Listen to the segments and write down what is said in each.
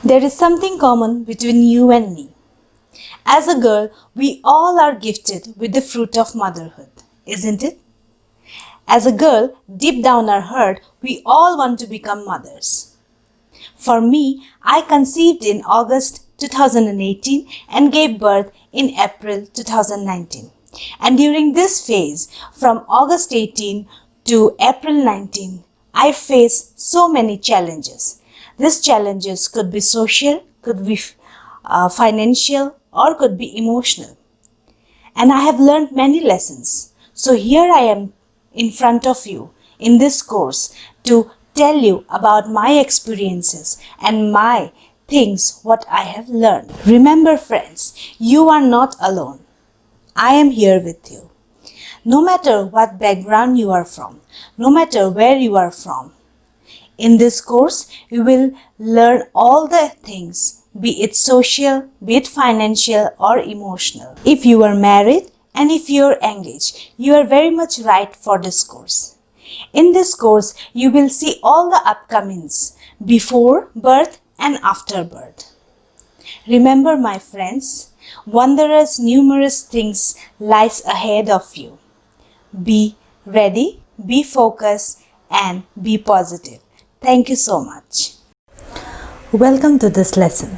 There is something common between you and me. As a girl, we all are gifted with the fruit of motherhood, isn't it? As a girl, deep down our heart, we all want to become mothers. For me, I conceived in August 2018 and gave birth in April 2019. And during this phase, from August 18 to April 19, I faced so many challenges. These challenges could be social, could be financial, or could be emotional. And I have learned many lessons. So here I am in front of you in this course to tell you about my experiences and my things what I have learned. Remember friends, you are not alone. I am here with you. No matter what background you are from, no matter where you are from, in this course, you will learn all the things, be it social, be it financial or emotional. If you are married and if you are engaged, you are very much right for this course. In this course, you will see all the upcomings before birth and after birth. Remember my friends, wondrous numerous things lies ahead of you. Be ready, be focused and be positive. Thank you so much. Welcome to this lesson.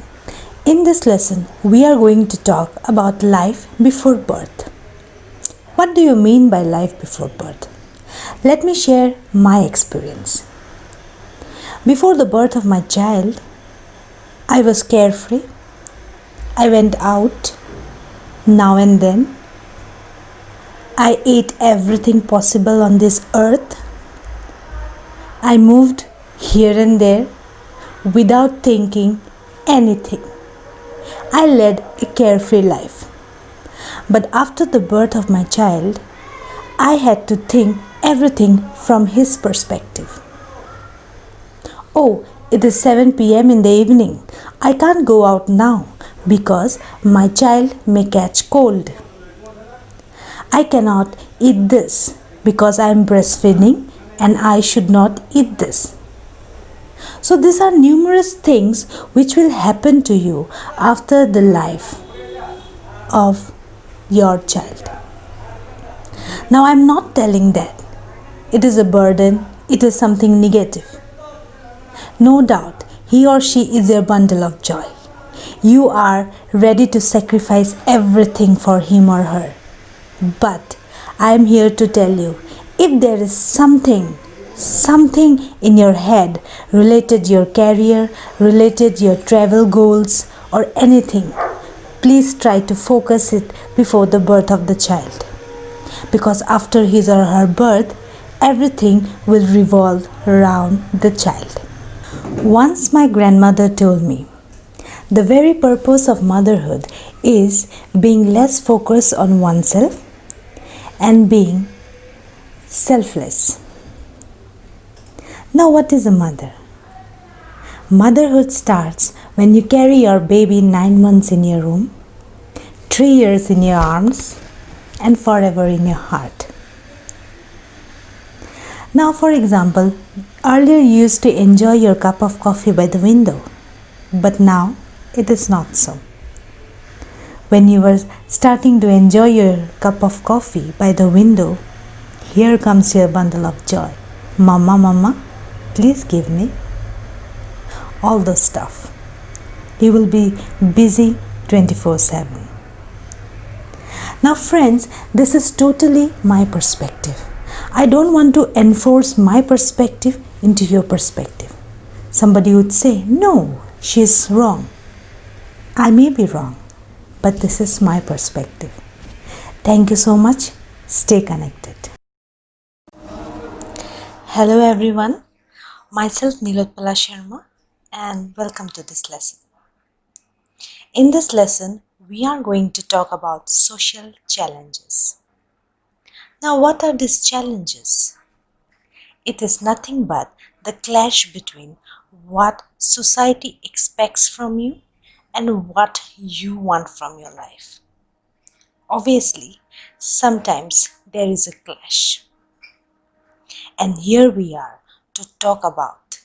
In this lesson, we are going to talk about life before birth. What do you mean by life before birth? Let me share my experience. Before the birth of my child, I was carefree. I went out now and then. I ate everything possible on this earth. I moved here and there without thinking anything. I led a carefree life. But after the birth of my child, I had to think everything from his perspective. Oh, it is 7 p.m. in the evening. I can't go out now because my child may catch cold. I cannot eat this because I am breastfeeding and I should not eat this. So these are numerous things which will happen to you after the life of your child. Now I am not telling that it is a burden, it is something negative. No doubt, he or she is your bundle of joy. You are ready to sacrifice everything for him or her. But I am here to tell you, if there is something in your head related your career, related your travel goals or anything, please try to focus it before the birth of the child. Because after his or her birth, everything will revolve around the child. Once my grandmother told me, the very purpose of motherhood is being less focused on oneself and being selfless. Now what is a mother? Motherhood starts when you carry your baby 9 months in your womb, 3 years in your arms, and forever in your heart. Now for example, earlier you used to enjoy your cup of coffee by the window, but now it is not so. When you were starting to enjoy your cup of coffee by the window, here comes your bundle of joy. Mama, please give me all the stuff. You will be busy 24/7. Now friends, this is totally my perspective. I don't want to enforce my perspective into your perspective. Somebody would say, no, she is wrong. I may be wrong, but this is my perspective. Thank you so much. Stay connected. Hello everyone. Myself Nilotpalasarma and welcome to this lesson. In this lesson, we are going to talk about social challenges. Now, what are these challenges? It is nothing but the clash between what society expects from you and what you want from your life. Obviously, sometimes there is a clash. And here we are to talk about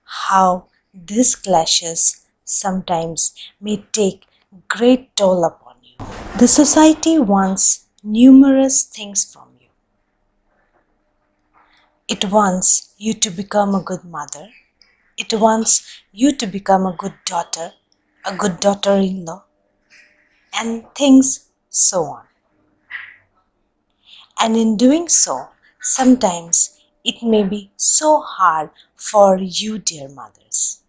how these clashes sometimes may take great toll upon you. The society wants numerous things from you. It wants you to become a good mother. It wants you to become a good daughter, a good daughter-in-law, and things so on. And in doing so, sometimes it may be so hard for you, dear mothers,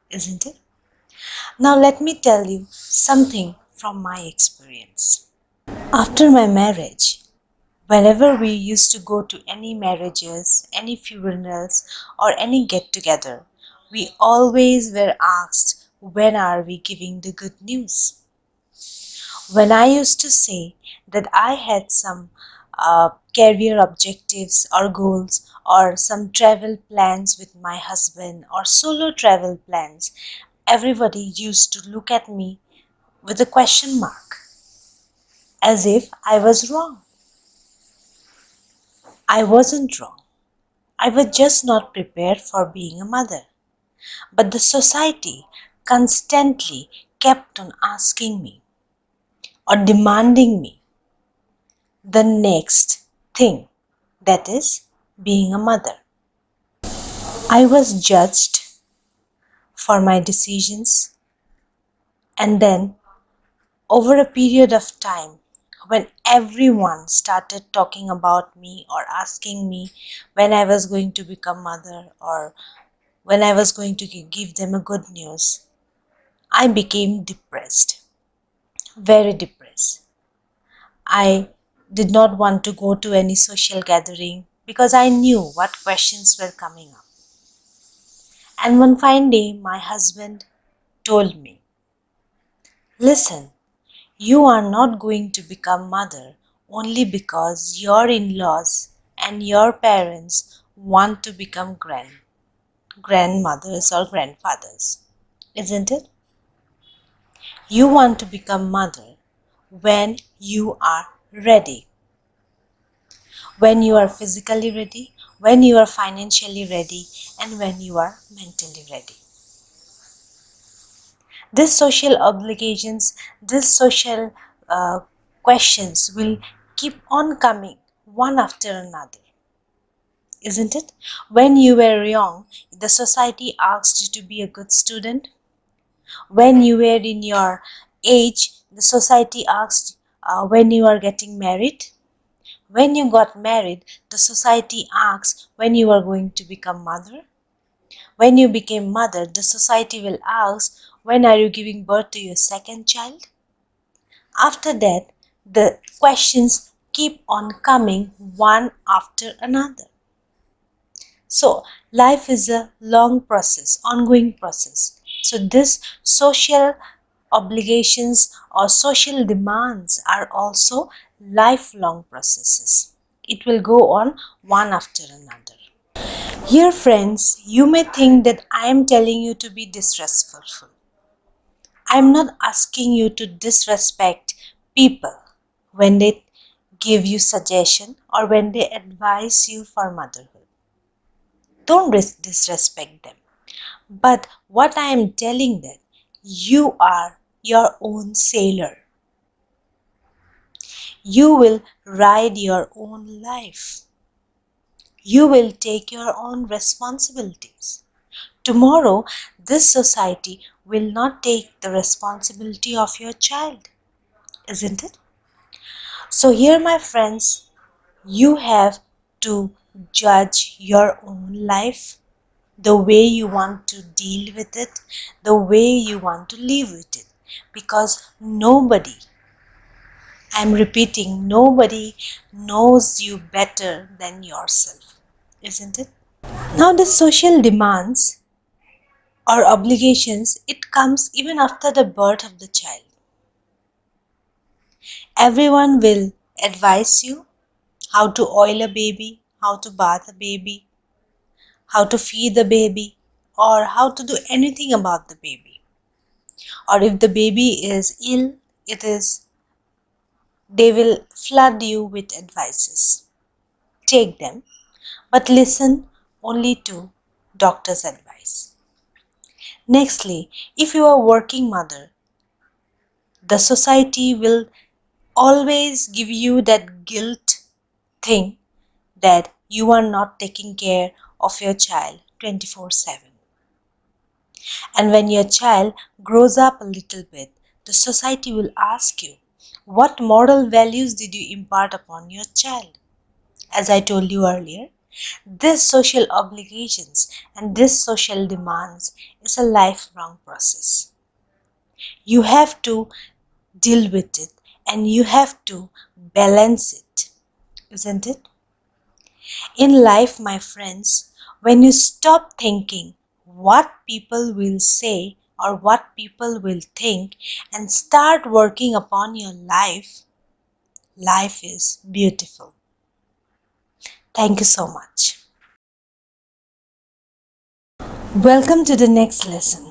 isn't it? Now let me tell you something from my experience. After my marriage, whenever we used to go to any marriages, any funerals, or any get-together, we always were asked, when are we giving the good news? When I used to say that I had some career objectives or goals or some travel plans with my husband or solo travel plans, everybody used to look at me with a question mark, as if I was wrong. I wasn't wrong. I was just not prepared for being a mother. But the society constantly kept on asking me or demanding me the next thing, that is, being a mother. I was judged for my decisions, and then over a period of time, when everyone started talking about me or asking me when I was going to become mother or when I was going to give them a good news, I became depressed, very depressed. I did not want to go to any social gathering because I knew what questions were coming up. And one fine day, my husband told me, listen, you are not going to become mother only because your in-laws and your parents want to become grandmothers or grandfathers, isn't it? You want to become mother when you are ready, when you are physically ready, when you are financially ready, and when you are mentally ready. These social obligations, these social questions will keep on coming one after another, isn't it? When you were young, the society asked you to be a good student. When you were in your age, the society asked when you are getting married. When you got married, the society asks when you are going to become mother. When you became mother, the society will ask when are you giving birth to your second child. After that, the questions keep on coming one after another. So life is a long process, ongoing process. So this social obligations or social demands are also lifelong processes. It will go on one after another. Here friends, you may think that I am telling you to be disrespectful. I am not asking you to disrespect people when they give you suggestion or when they advise you for motherhood. Don't disrespect them. But what I am telling that you are your own sailor. You will ride your own life. You will take your own responsibilities. Tomorrow, this society will not take the responsibility of your child, isn't it? So here, my friends, you have to judge your own life, the way you want to deal with it, the way you want to live with it. Because nobody, I'm repeating, nobody knows you better than yourself, isn't it? Now the social demands or obligations, it comes even after the birth of the child. Everyone will advise you how to oil a baby, how to bath a baby, how to feed the baby, or how to do anything about the baby. Or if the baby is ill, they will flood you with advices. Take them, but listen only to doctor's advice. Nextly, if you are a working mother, the society will always give you that guilt thing that you are not taking care of your child 24/7. And when your child grows up a little bit, the society will ask you, what moral values did you impart upon your child? As I told you earlier, this social obligations and this social demands is a lifelong process. You have to deal with it and you have to balance it, isn't it? In life, my friends, when you stop thinking what people will say or what people will think and start working upon your life, life is beautiful. Thank you so much. Welcome to the next lesson.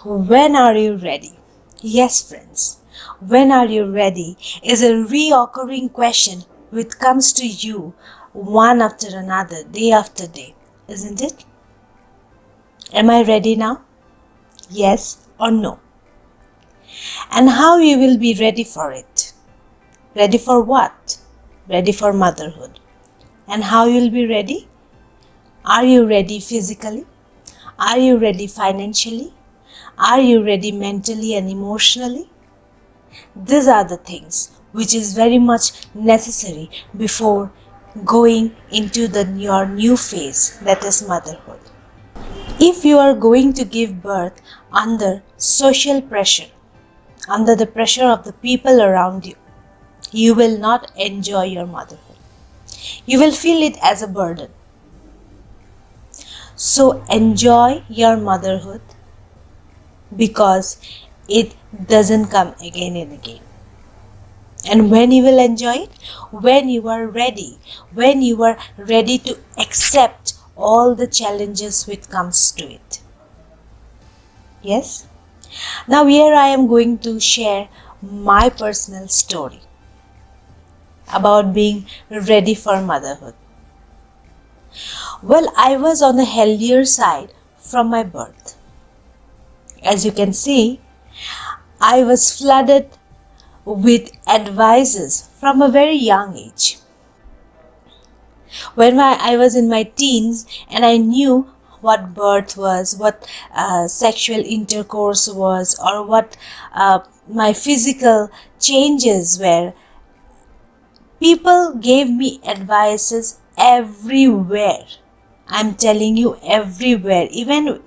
When are you ready? Yes, friends, when are you ready is a reoccurring question which comes to you one after another, day after day, isn't it? Am I ready now? Yes or no? And how you will be ready for it? Ready for what? Ready for motherhood. And how you will be ready? Are you ready physically? Are you ready financially? Are you ready mentally and emotionally? These are the things which is very much necessary before going into your new phase, that is motherhood. If you are going to give birth under social pressure, under the pressure of the people around you, you will not enjoy your motherhood. You will feel it as a burden. So enjoy your motherhood because it doesn't come again and again. And when you will enjoy it? When you are ready. When you are ready to accept all the challenges which comes to it. Yes? Now here I am going to share my personal story about being ready for motherhood. Well, I was on the healthier side from my birth. As you can see, I was flooded with advices from a very young age. When I was in my teens and I knew what birth was, what sexual intercourse was, or what my physical changes were, people gave me advices everywhere. I'm telling you, everywhere. Even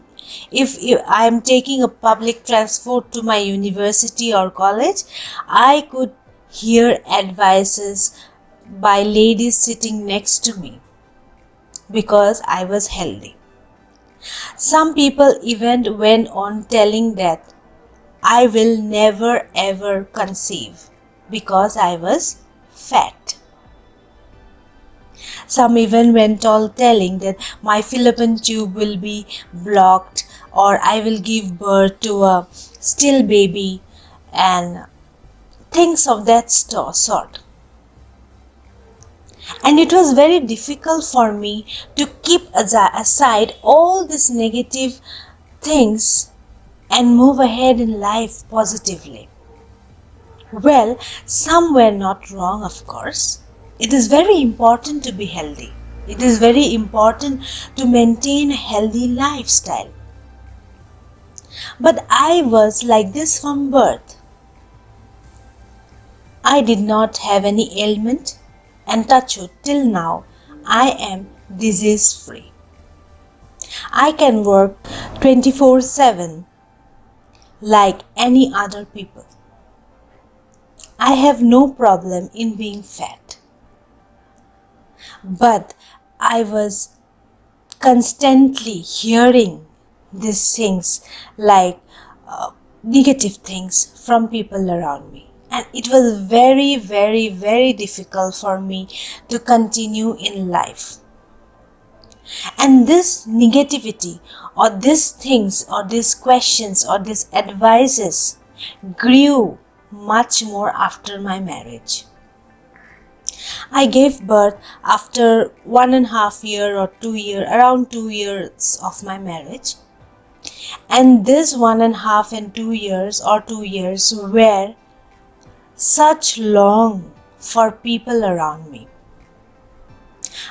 if I'm taking a public transport to my university or college, I could hear advices by ladies sitting next to me because I was healthy. Some people even went on telling that I will never ever conceive because I was fat. Some even went on telling that my fallopian tube will be blocked or I will give birth to a still baby and things of that sort. And it was very difficult for me to keep aside all these negative things and move ahead in life positively. Well, some were not wrong, of course. It is very important to be healthy. It is very important to maintain a healthy lifestyle. But I was like this from birth. I did not have any ailment, and touch wood, till now I am disease free. I can work 24/7 like any other people. I have no problem in being fat. But I was constantly hearing these things like negative things from people around me. And it was very, very, very difficult for me to continue in life. And this negativity or these things or these questions or these advices grew much more after my marriage. I gave birth after 1.5 years or 2 years, around 2 years of my marriage. And this 1.5 and 2 years or 2 years were such long for people around me.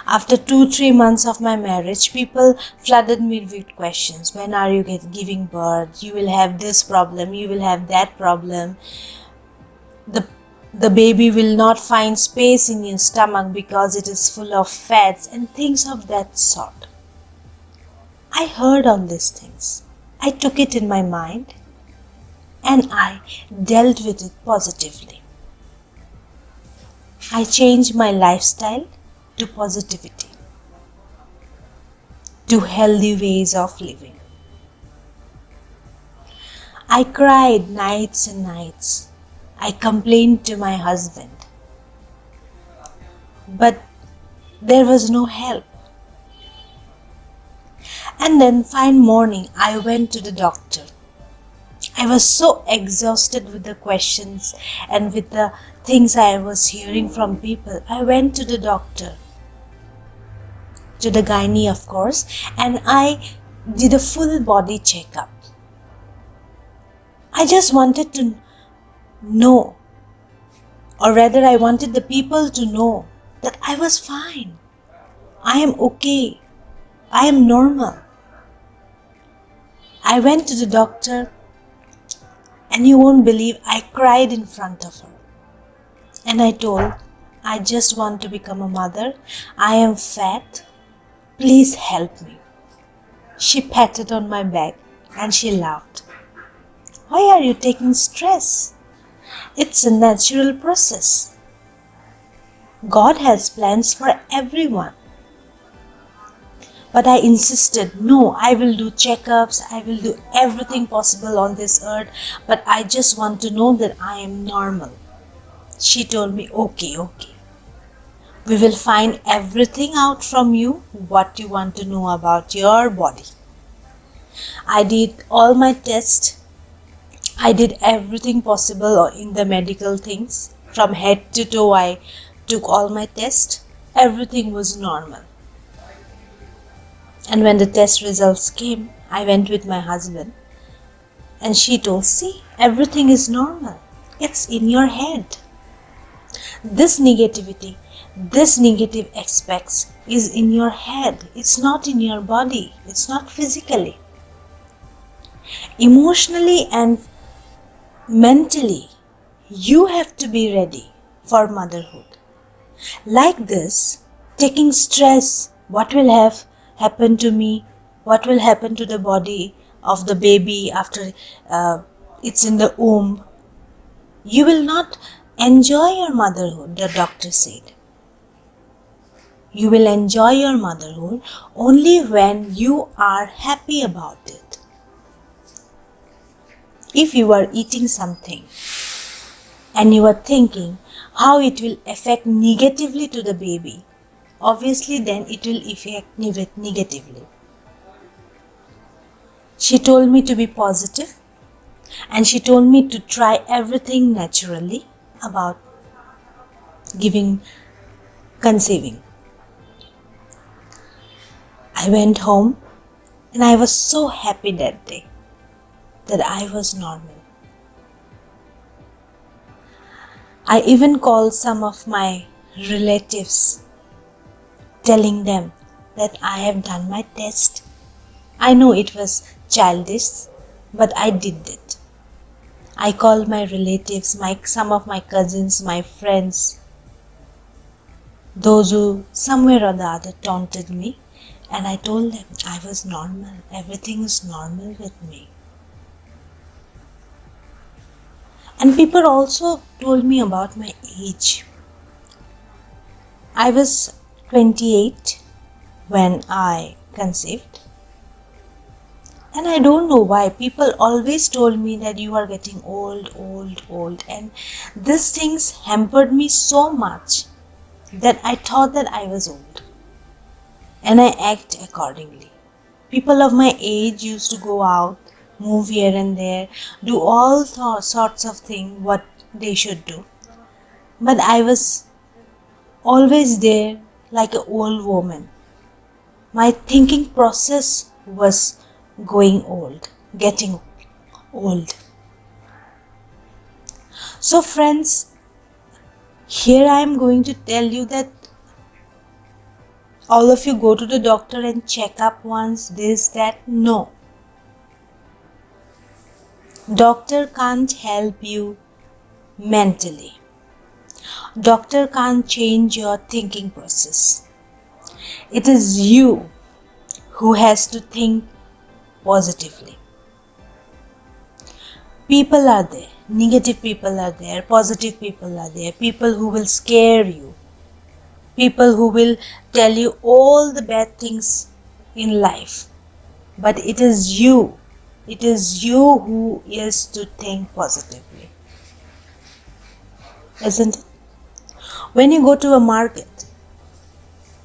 After 2-3 months of my marriage, people flooded me with questions. When are you giving birth? You will have this problem, you will have that problem. The baby will not find space in your stomach because it is full of fats and things of that sort. I heard all these things. I took it in my mind and I dealt with it positively. I changed my lifestyle to positivity, to healthy ways of living. I cried nights and nights. I complained to my husband. But there was no help. And then fine morning, I went to the doctor. I was so exhausted with the questions and with the things I was hearing from people. I went to the doctor, to the gynae of course, and I did a full body checkup. I just wanted to know, or rather I wanted the people to know that I was fine. I am okay. I am normal. I went to the doctor and you won't believe I cried in front of her. And I told, I just want to become a mother. I am fat. Please help me. She patted on my back and she laughed. Why are you taking stress? It's a natural process. God has plans for everyone. But I insisted, no, I will do checkups, I will do everything possible on this earth, but I just want to know that I am normal. She told me, okay. We will find everything out from you, what you want to know about your body. I did all my tests. I did everything possible in the medical things. From head to toe, I took all my tests. Everything was normal. And when the test results came, I went with my husband. And she told, see, everything is normal. It's in your head. This negativity, this negative aspects is in your head. It's not in your body. It's not physically. Emotionally and mentally, you have to be ready for motherhood. Like this, taking stress, what will have happened to me, what will happen to the body of the baby after it's in the womb. You will not enjoy your motherhood, the doctor said. You will enjoy your motherhood only when you are happy about it. If you are eating something and you are thinking how it will affect negatively to the baby, obviously then it will affect negatively. She told me to be positive and she told me to try everything naturally about conceiving. I went home and I was so happy that day that I was normal. I even called some of my relatives, telling them that I have done my test. I know it was childish, but I did it. I called my relatives, some of my cousins, my friends, those who somewhere or the other taunted me, and I told them I was normal. Everything is normal with me. And people also told me about my age. I was 28 when I conceived. And I don't know why people always told me that you are getting old. And these things hampered me so much that I thought that I was old. And I act accordingly. People of my age used to go out, move here and there, do all sorts of things what they should do. But I was always there like an old woman. My thinking process was going old. getting old. So friends, here I am going to tell you that all of you go to the doctor and check up once, this, that. No. Doctor can't help you mentally. Doctor can't change your thinking process. It is you who has to think positively. People are there, negative people are there, positive people are there, people who will scare you, people who will tell you all the bad things in life. But it is you who is to think positively, isn't it? When you go to a market,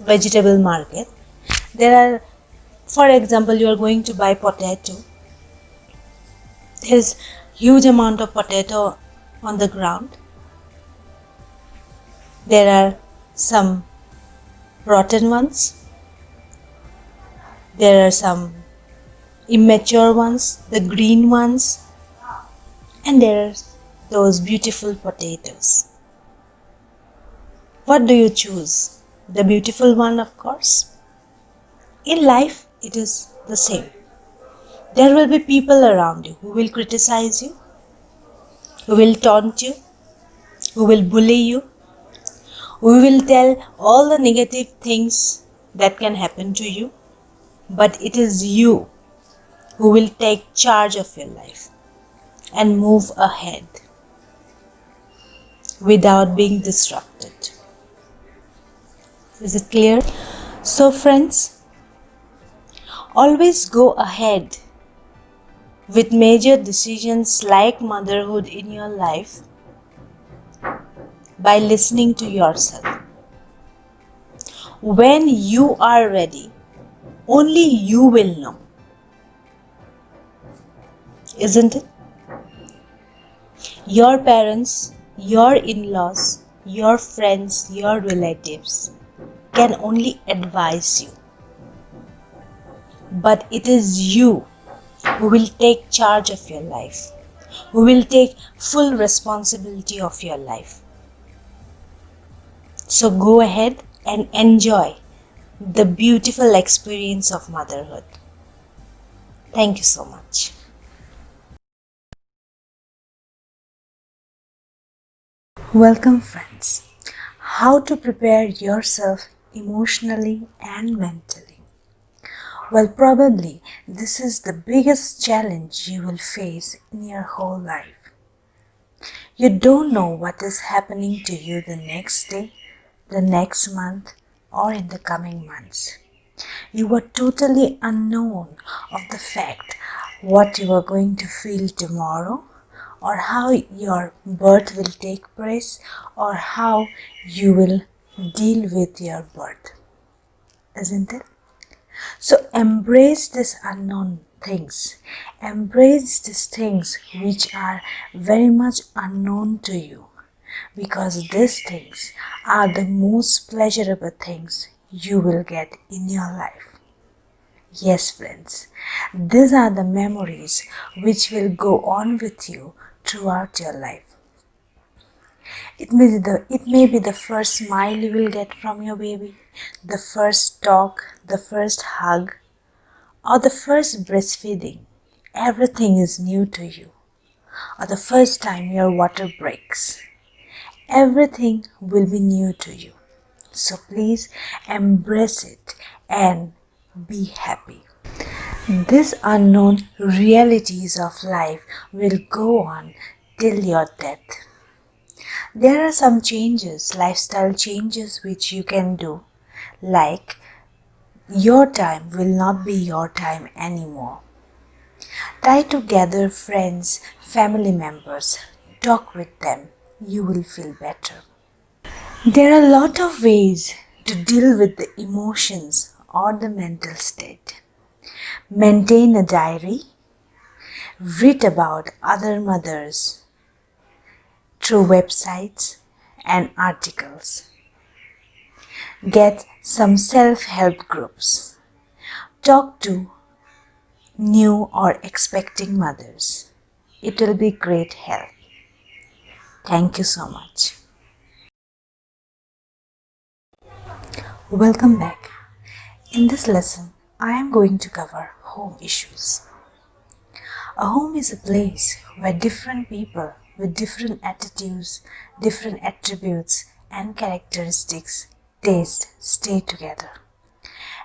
vegetable market, there are, for example, you are going to buy potato. There's huge amount of potato on the ground. There are some rotten ones. There are some immature ones, the green ones, and there are those beautiful potatoes. What do you choose? The beautiful one, of course. In life, it is the same. There will be people around you who will criticize you, who will taunt you, who will bully you, who will tell all the negative things that can happen to you. But it is you who will take charge of your life and move ahead without being disrupted. Is it clear? So friends, always go ahead with major decisions like motherhood in your life by listening to yourself. When you are ready, only you will know. Isn't it? Your parents, your in-laws, your friends, your relatives can only advise you. But it is you who will take charge of your life, who will take full responsibility of your life. So go ahead and enjoy the beautiful experience of motherhood. Thank you so much. Welcome friends. How to prepare yourself emotionally and mentally? Well, probably this is the biggest challenge you will face in your whole life. You don't know what is happening to you the next day, the next month, or in the coming months. You are totally unknown of the fact what you are going to feel tomorrow, or how your birth will take place, or how you will deal with your birth. Isn't it? So embrace these unknown things. Embrace these things which are very much unknown to you, because these things are the most pleasurable things you will get in your life. Yes, friends, these are the memories which will go on with you throughout your life. It may be the first smile you will get from your baby, the first talk, the first hug, or the first breastfeeding. Everything is new to you. Or the first time your water breaks. Everything will be new to you. So please embrace it and be happy. These unknown realities of life will go on till your death. There are some changes, lifestyle changes which you can do, like your time will not be your time anymore. Try to gather friends, family members, talk with them, you will feel better. There are a lot of ways to deal with the emotions or the mental state. Maintain a diary, read about other mothers through websites and articles. Get some self-help groups. Talk to new or expecting mothers. It will be great help. Thank you so much. Welcome back. In this lesson, I am going to cover home issues. A home is a place where different people with different attitudes, different attributes and characteristics, taste stay together.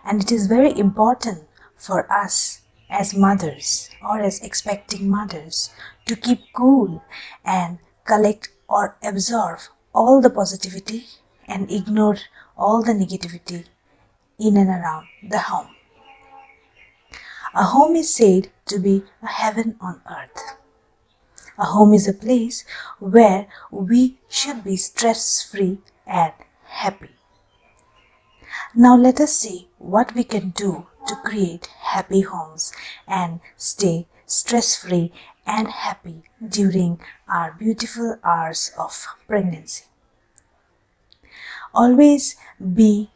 And it is very important for us as mothers or as expecting mothers to keep cool and collect or absorb all the positivity and ignore all the negativity in and around the home. A home is said to be a heaven on earth. A home is a place where we should be stress-free and happy. Now let us see what we can do to create happy homes and stay stress-free and happy during our beautiful hours of pregnancy. Always be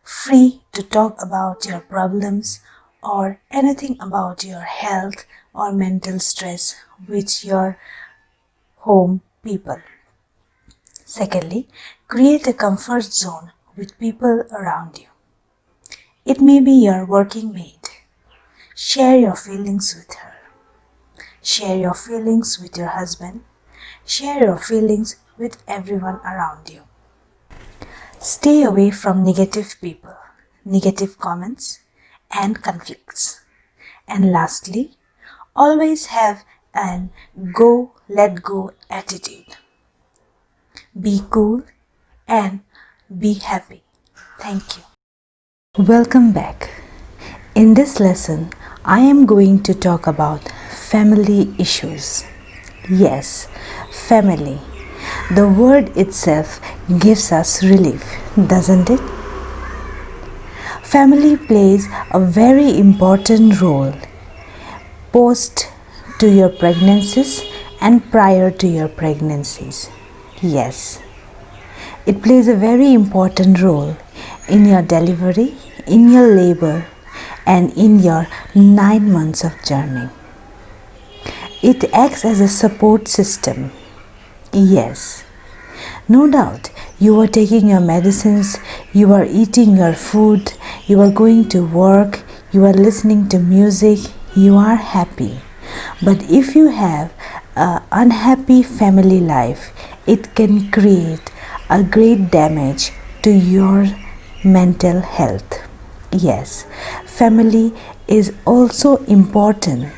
free to talk about your problems or anything about your health or mental stress with your home people. Secondly, create a comfort zone with people around you. It may be your working mate. Share your feelings with her. Share your feelings with your husband. Share your feelings with everyone around you. Stay away from negative people, negative comments and conflicts. And lastly, always have an let go attitude. Be cool and be happy. Thank you. Welcome back. In this lesson, I am going to talk about family issues. Yes, family. The word itself gives us relief, doesn't it? Family plays a very important role post to your pregnancies and prior to your pregnancies. Yes, it plays a very important role in your delivery, in your labor, and in your 9 months of journey. It acts as a support system. Yes, no doubt you are taking your medicines, you are eating your food, you are going to work, you are listening to music, you are happy. But if you have an unhappy family life, it can create a great damage to your mental health. Yes, family is also important,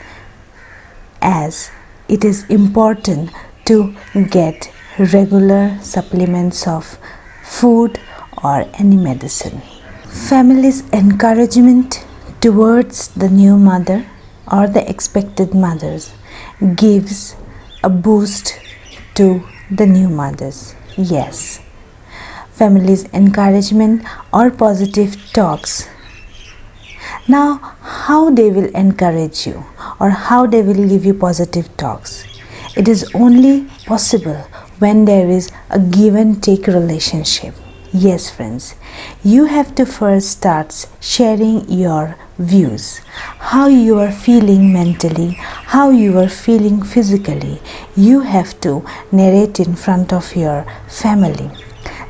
as it is important to get regular supplements of food or any medicine. Family's encouragement towards the new mother or the expected mothers gives a boost to the new mothers. Yes, family's encouragement or positive talks. Now, how they will encourage you or how they will give you positive talks? It is only possible when there is a give and take relationship. Yes, friends, you have to first start sharing your views, how you are feeling mentally, how you are feeling physically. You have to narrate in front of your family.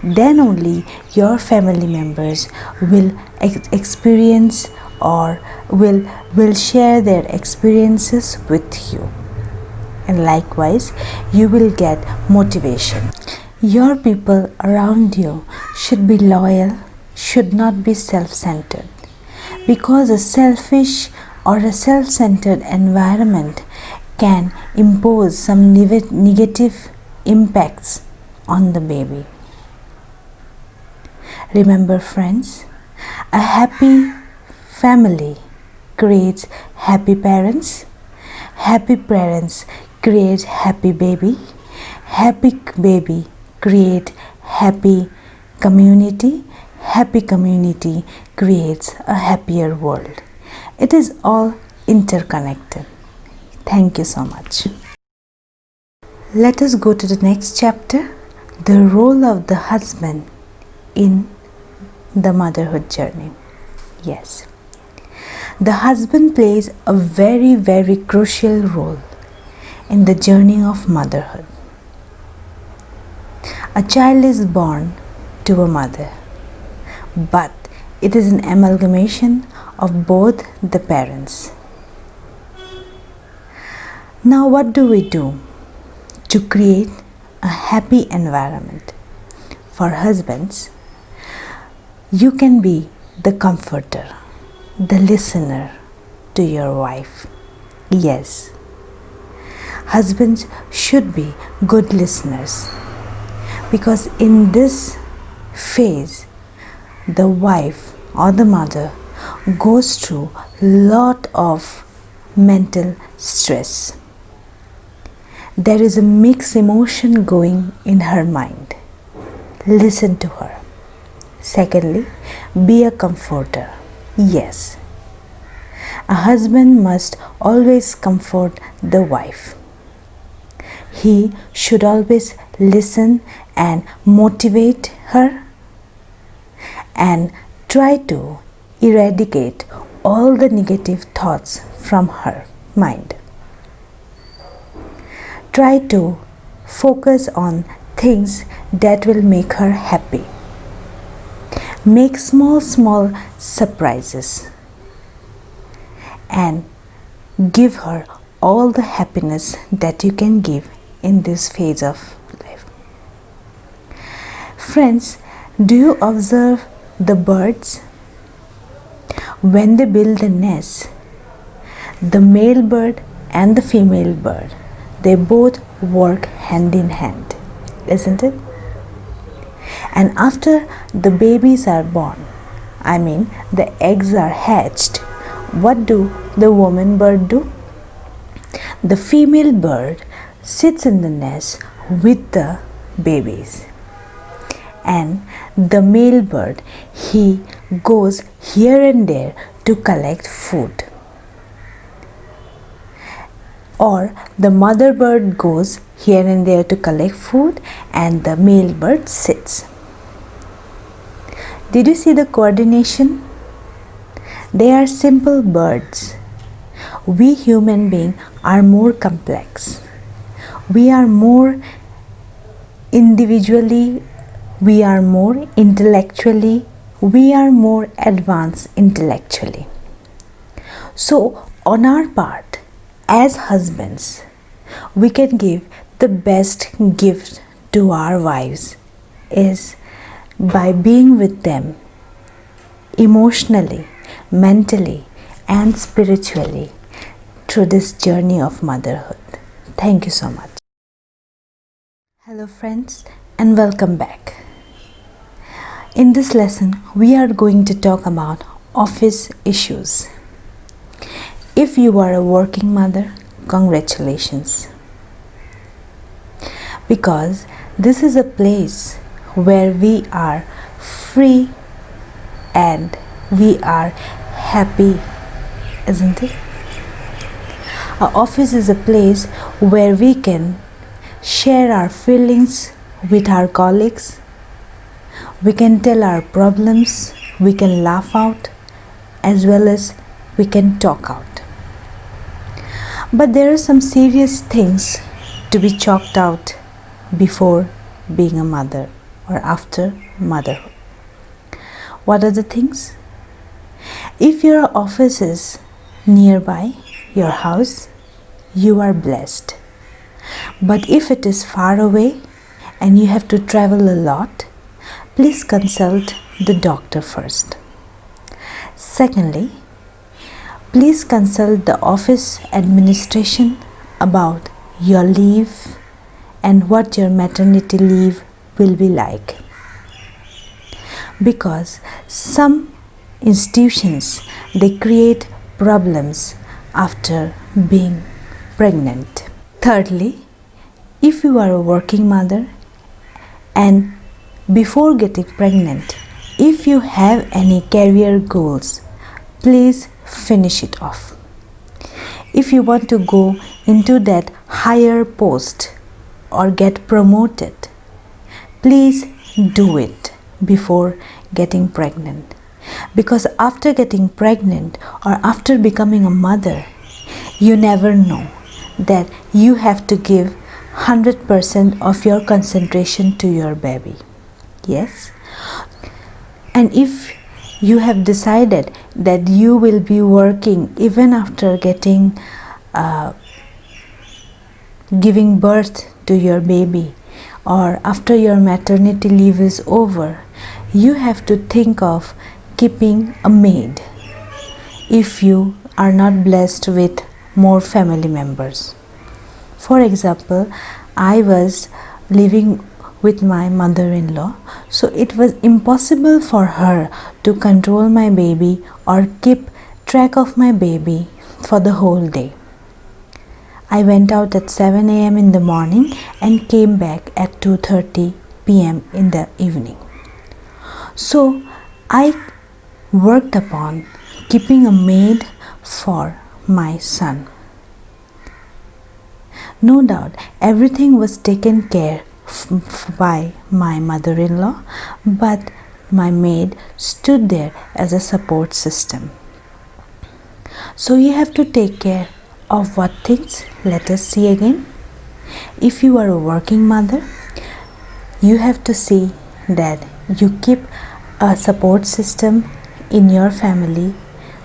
Then only your family members will experience or will share their experiences with you. And likewise, you will get motivation. Your people around you should be loyal, should not be self-centered. Because a selfish or a self-centered environment can impose some negative impacts on the baby. Remember, friends, a happy family creates happy parents. Happy parents create happy baby. Happy baby create happy community. Happy community creates a happier world. It is all interconnected. Thank you so much. Let us go to the next chapter, the role of the husband in the motherhood journey. Yes. The husband plays a very, very crucial role in the journey of motherhood. A child is born to a mother, but it is an amalgamation of both the parents. Now, what do we do to create a happy environment? For husbands, you can be the comforter, the listener to your wife. Yes, husbands should be good listeners, because in this phase, the wife or the mother goes through lot of mental stress. There is a mixed emotion going in her mind. Listen to her. Secondly, be a comforter. Yes, a husband must always comfort the wife. He should always listen and motivate her and try to eradicate all the negative thoughts from her mind. Try to focus on things that will make her happy. Make small surprises and give her all the happiness that you can give in this phase of life. Friends, do you observe the birds? When they build the nest, the male bird and the female bird, they both work hand in hand, isn't it? And after the babies are born, the eggs are hatched, what do the woman bird do? The female bird sits in the nest with the babies, and the male bird, he goes here and there to collect food. Or the mother bird goes here and there to collect food, and the male bird sits. Did you see the coordination? They are simple birds. We human beings are more complex. We are more individually, we are more intellectually, we are more advanced intellectually. So on our part, as husbands, we can give the best gift to our wives is by being with them emotionally, mentally, and spiritually through this journey of motherhood. Thank you so much. Hello friends, and welcome back. In this lesson, we are going to talk about office issues. If you are a working mother, congratulations. Because this is a place where we are free and we are happy, isn't it? Our office is a place where we can share our feelings with our colleagues. We can tell our problems, we can laugh out, as well as we can talk out. But there are some serious things to be chalked out before being a mother or after motherhood. What are the things? If your office is nearby your house, you are blessed. But if it is far away and you have to travel a lot, please consult the doctor first. Secondly, please consult the office administration about your leave and what your maternity leave will be like. Because some institutions, they create problems after being pregnant. Thirdly, if you are a working mother and before getting pregnant, if you have any career goals, please finish it off. If you want to go into that higher post or get promoted, please do it before getting pregnant. Because after getting pregnant or after becoming a mother, you never know that you have to give 100% of your concentration to your baby. Yes? And if you have decided that you will be working even after giving birth to your baby or after your maternity leave is over, you have to think of keeping a maid if you are not blessed with more family members. For example, I was living with my mother-in-law, so it was impossible for her to control my baby or keep track of my baby for the whole day. I went out at 7 a.m. in the morning and came back at 2:30 p.m. in the evening. So I worked upon keeping a maid for my son. No doubt everything was taken care by my mother-in-law, but my maid stood there as a support system. So you have to take care of what things? Let us see again. If you are a working mother, you have to see that you keep a support system in your family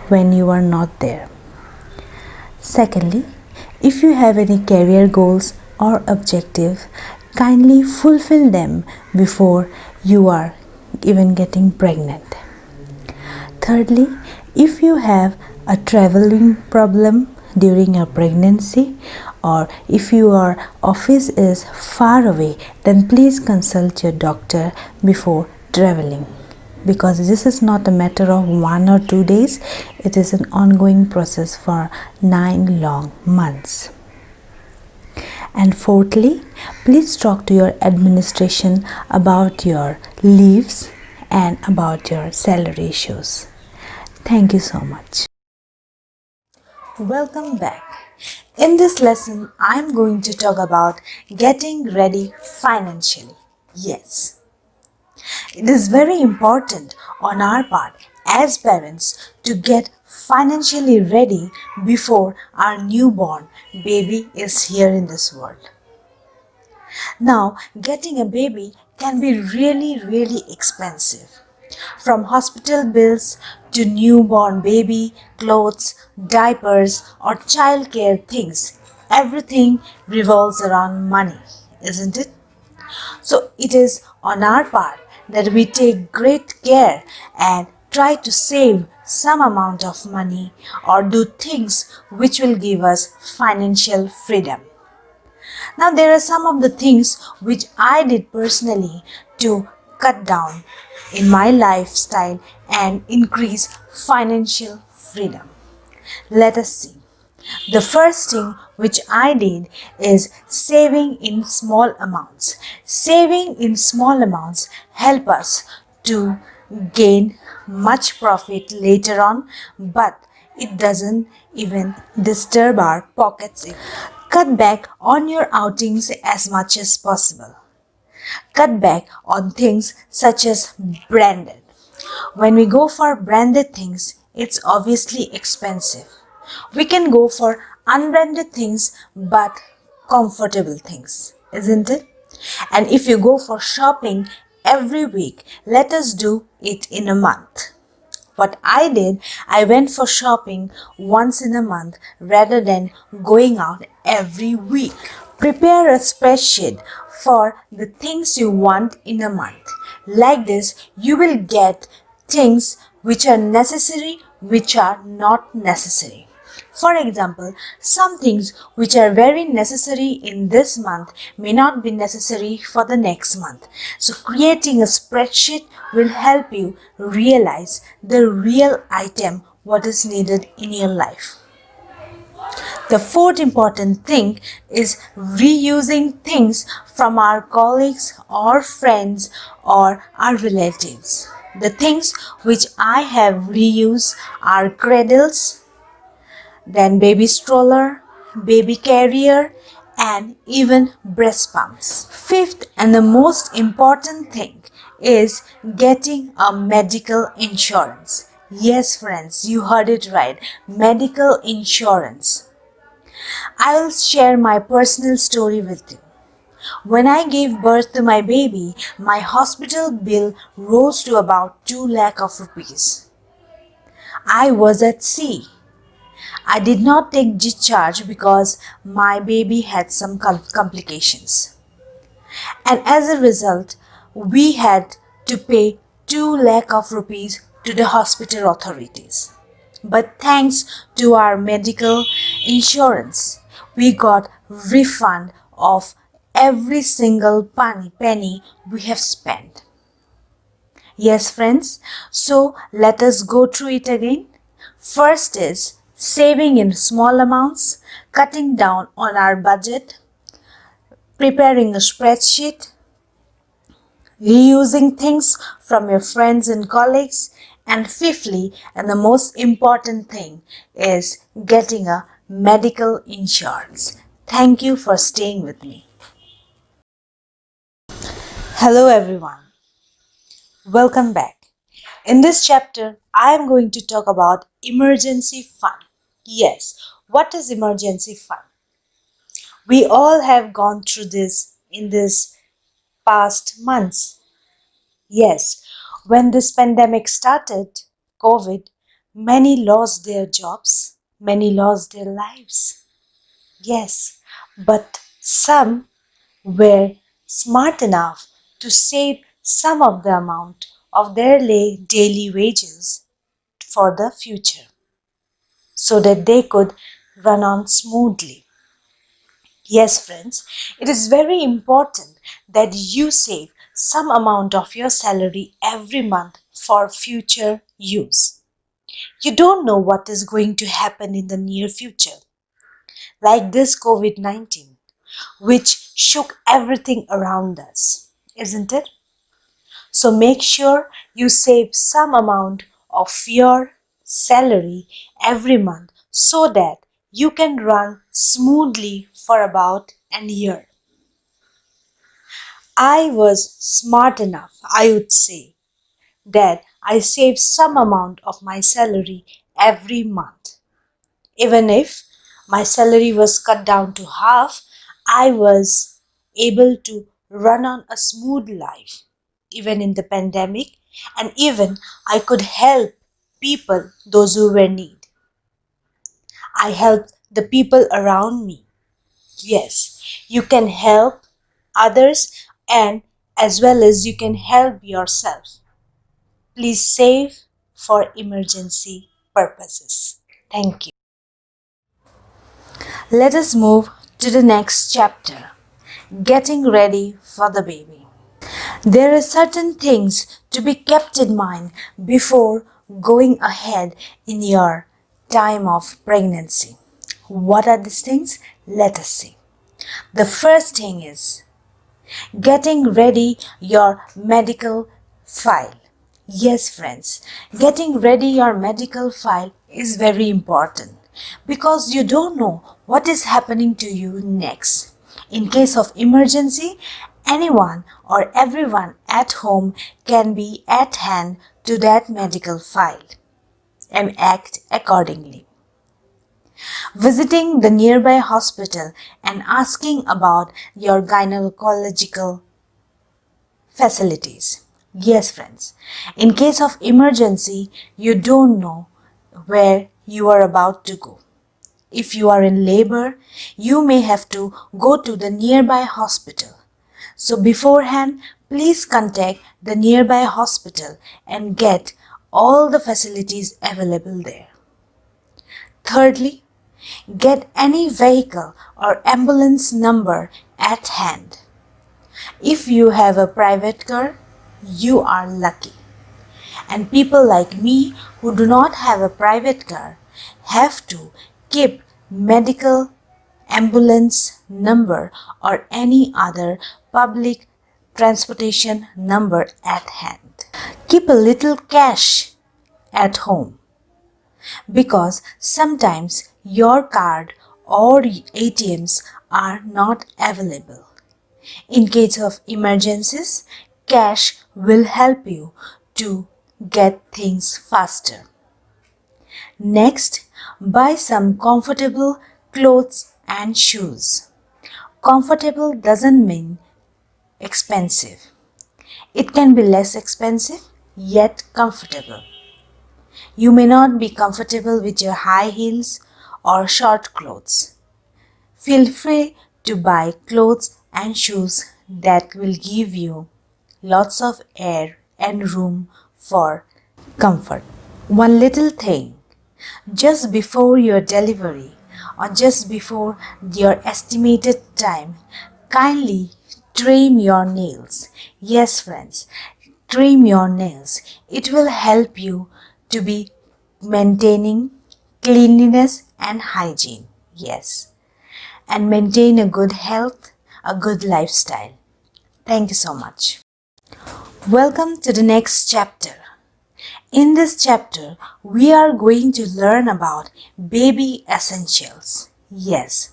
when you are not there. Secondly, if you have any career goals or objectives, kindly fulfill them before you are even getting pregnant. Thirdly, if you have a traveling problem during your pregnancy or if your office is far away, then please consult your doctor before traveling, because this is not a matter of 1 or 2 days, it is an ongoing process for 9 long months. And fourthly, please talk to your administration about your leaves and about your salary issues. Thank you so much. Welcome back. In this lesson, I am going to talk about getting ready financially. Yes, it is very important on our part as parents to get financially ready before our newborn baby is here in this world. Now, getting a baby can be really expensive. From hospital bills to newborn baby clothes, diapers, or childcare things, everything revolves around money, isn't it? So it is on our part that we take great care and try to save some amount of money or do things which will give us financial freedom. Now there are some of the things which I did personally to cut down in my lifestyle and increase financial freedom. Let us see. The first thing which I did is saving in small amounts. Saving in small amounts help us to gain much profit later on, but it doesn't even disturb our pockets. Cut back on your outings as much as possible. Cut back on things such as branded. When we go for branded things, it's obviously expensive. We can go for unbranded things but comfortable things, isn't it? And if you go for shopping every week, let us do it in a month. What I did, I went for shopping once in a month rather than going out every week. Prepare a spreadsheet for the things you want in a month. Like this, you will get things which are necessary, which are not necessary. For example, some things which are very necessary in this month may not be necessary for the next month. So creating a spreadsheet will help you realize the real item what is needed in your life. The fourth important thing is reusing things from our colleagues or friends or our relatives. The things which I have reused are cradles, then baby stroller, baby carrier, and even breast pumps. Fifth and the most important thing is getting a medical insurance. Yes, friends, you heard it right. Medical insurance. I'll share my personal story with you. When I gave birth to my baby, my hospital bill rose to about 2 lakh of rupees. I was at sea. I did not take discharge because my baby had some complications. And as a result, we had to pay 2 lakh of rupees to the hospital authorities. But thanks to our medical insurance, we got refund of every single penny we have spent. Yes, friends, so let us go through it again. First is saving in small amounts, cutting down on our budget, preparing a spreadsheet, reusing things from your friends and colleagues, and fifthly, and the most important thing, is getting a medical insurance. Thank you for staying with me. Hello everyone. Welcome back. In this chapter, I am going to talk about emergency fund. Yes, what is emergency fund? We all have gone through this in this past months. Yes, when this pandemic started, COVID, many lost their jobs, many lost their lives. Yes, but some were smart enough to save some of the amount of their daily wages for the future so that they could run on smoothly. Yes, friends, it is very important that you save some amount of your salary every month for future use. You don't know what is going to happen in the near future, like this COVID-19, which shook everything around us, isn't it? So make sure you save some amount of your salary every month so that you can run smoothly for about an year. I was smart enough, I would say, that I saved some amount of my salary every month. Even if my salary was cut down to half, I was able to run on a smooth life, even in the pandemic, and even I could help people, those who were in need. I helped the people around me. Yes, you can help others and as well as you can help yourself. Please save for emergency purposes. Thank you. Let us move to the next chapter, getting ready for the baby. There are certain things to be kept in mind before going ahead in your time of pregnancy. What are these things? Let us see. The first thing is getting ready your medical file. Yes, friends, getting ready your medical file is very important because you don't know what is happening to you next. In case of emergency, anyone or everyone at home can be at hand to that medical file and act accordingly. Visiting the nearby hospital and asking about your gynecological facilities. Yes, friends, in case of emergency, you don't know where you are about to go. If you are in labor, you may have to go to the nearby hospital. So beforehand, please contact the nearby hospital and get all the facilities available there. Thirdly, get any vehicle or ambulance number at hand. If you have a private car, you are lucky. And people like me who do not have a private car have to keep medical ambulance number or any other public transportation number at hand. Keep a little cash at home because sometimes your card or ATMs are not available. In case of emergencies, cash will help you to get things faster. Next, buy some comfortable clothes and shoes. Comfortable doesn't mean expensive. It can be less expensive yet comfortable. You may not be comfortable with your high heels or short clothes. Feel free to buy clothes and shoes that will give you lots of air and room for comfort. One little thing, just before your delivery or just before your estimated time, kindly trim your nails. Yes, friends, trim your nails. It will help you to be maintaining cleanliness and hygiene. Yes, and maintain a good health, a good lifestyle. Thank you so much. Welcome to the next chapter. In this chapter, we are going to learn about baby essentials. Yes,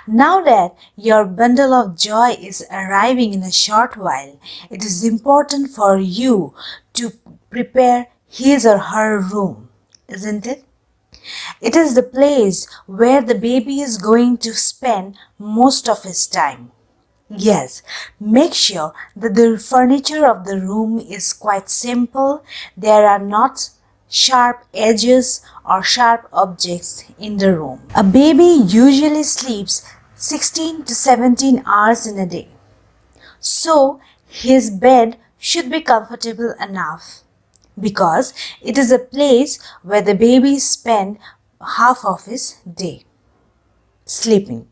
now that your bundle of joy is arriving in a short while, it is important for you to prepare his or her room, isn't it? It is the place where the baby is going to spend most of his time. Yes, make sure that the furniture of the room is quite simple. There are not sharp edges or sharp objects in the room. A baby usually sleeps 16 to 17 hours in a day. So, his bed should be comfortable enough because it is a place where the baby spends half of his day sleeping.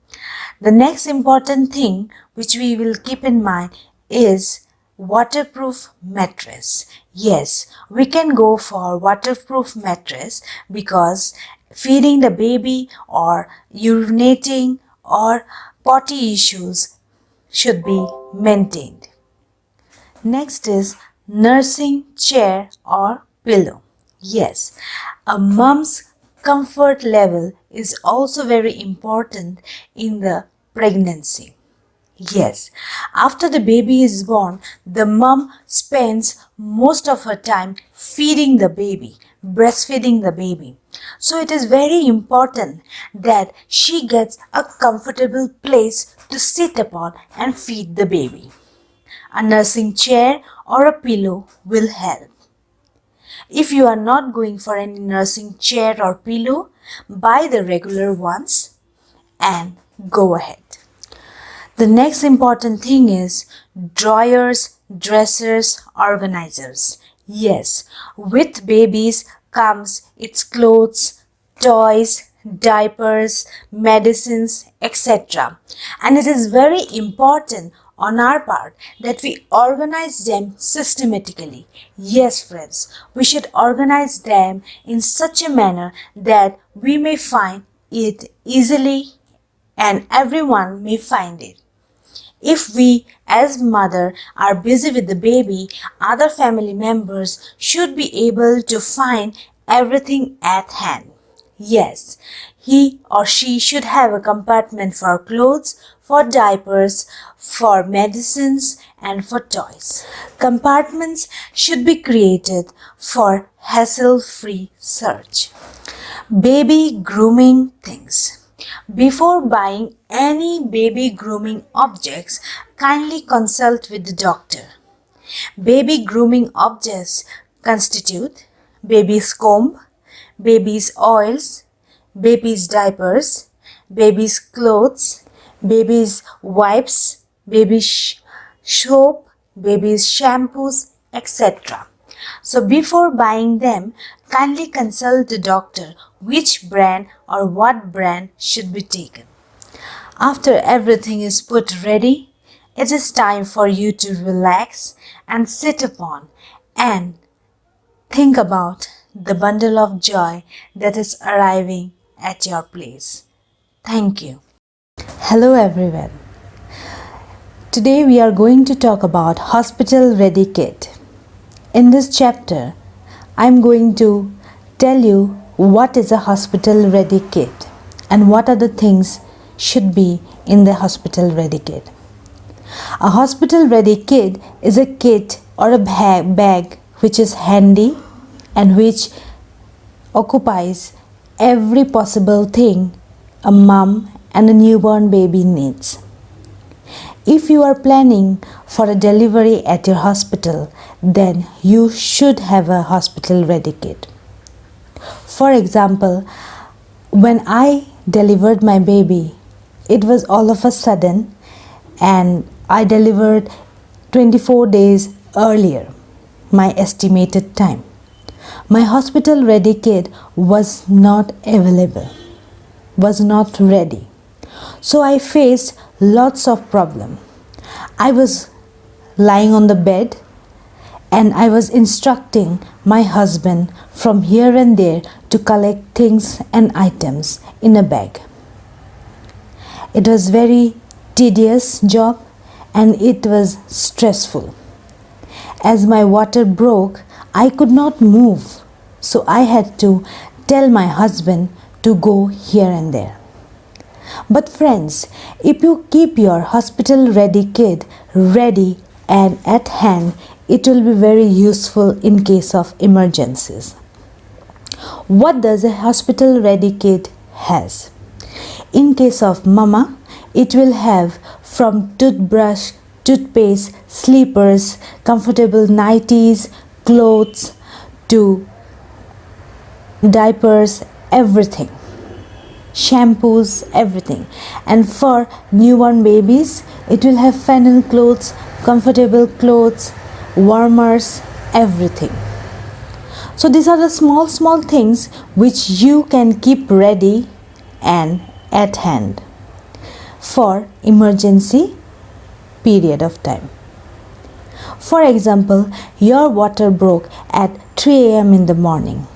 The next important thing which we will keep in mind is waterproof mattress. Yes, we can go for waterproof mattress because feeding the baby or urinating or potty issues should be maintained. Next is nursing chair or pillow. Yes, a mom's comfort level is also very important in the pregnancy. Yes, after the baby is born, the mom spends most of her time feeding the baby, breastfeeding the baby. So it is very important that she gets a comfortable place to sit upon and feed the baby. A nursing chair or a pillow will help. If you are not going for any nursing chair or pillow, buy the regular ones and go ahead. The next important thing is drawers, dressers, organizers. Yes, with babies comes its clothes, toys, diapers, medicines, etc. And it is very important on our part that we organize them systematically. Yes, friends, we should organize them in such a manner that we may find it easily and everyone may find it. If we as mother are busy with the baby, other family members should be able to find everything at hand. Yes, he or she should have a compartment for clothes, for diapers, for medicines and for toys. Compartments should be created for hassle-free search. Baby grooming things. Before buying any baby grooming objects, kindly consult with the doctor. Baby grooming objects constitute baby's comb, baby's oils, baby's diapers, baby's clothes, baby's wipes, baby's soap, baby's shampoos, etc. So before buying them, kindly consult the doctor which brand or what brand should be taken. After everything is put ready, it is time for you to relax and sit upon and think about the bundle of joy that is arriving at your place. Thank you. Hello everyone. Today we are going to talk about hospital ready kit. In this chapter, I am going to tell you what is a hospital ready kit and what are the things should be in the hospital ready kit. A hospital ready kit is a kit or a bag which is handy and which occupies every possible thing a mom and a newborn baby needs. If you are planning for a delivery at your hospital, then you should have a hospital ready kit. For example, when I delivered my baby, it was all of a sudden and I delivered 24 days earlier, my estimated time. My hospital ready kit was not available, was not ready. So I faced lots of problem. I was lying on the bed and I was instructing my husband from here and there to collect things and items in a bag. It was very tedious job and it was stressful. As my water broke, I could not move, so I had to tell my husband to go here and there. But friends, if you keep your hospital ready kit ready and at hand, it will be very useful in case of emergencies. What does a hospital ready kit has? In case of mama, it will have from toothbrush, toothpaste, slippers, comfortable nighties, clothes to diapers, everything. Shampoos, everything. And for newborn babies, it will have flannel clothes, comfortable clothes, warmers, everything. So these are the small things which you can keep ready and at hand for emergency period of time. For example, your water broke at 3 a.m. in the morning.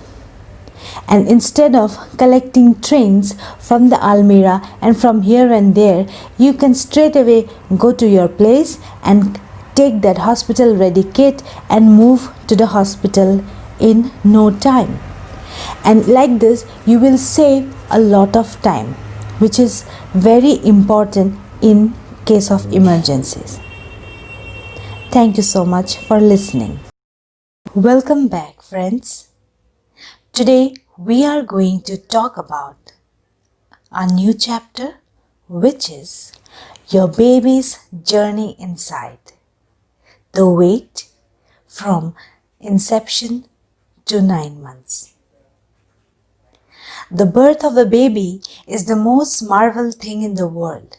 And instead of collecting trains from the Almira and from here and there, you can straight away go to your place and take that hospital ready kit and move to the hospital in no time. And like this, you will save a lot of time, which is very important in case of emergencies. Thank you so much for listening. Welcome back, friends. Today we are going to talk about a new chapter, which is your baby's journey inside. The wait from inception to 9 months. The birth of a baby is the most marvelous thing in the world.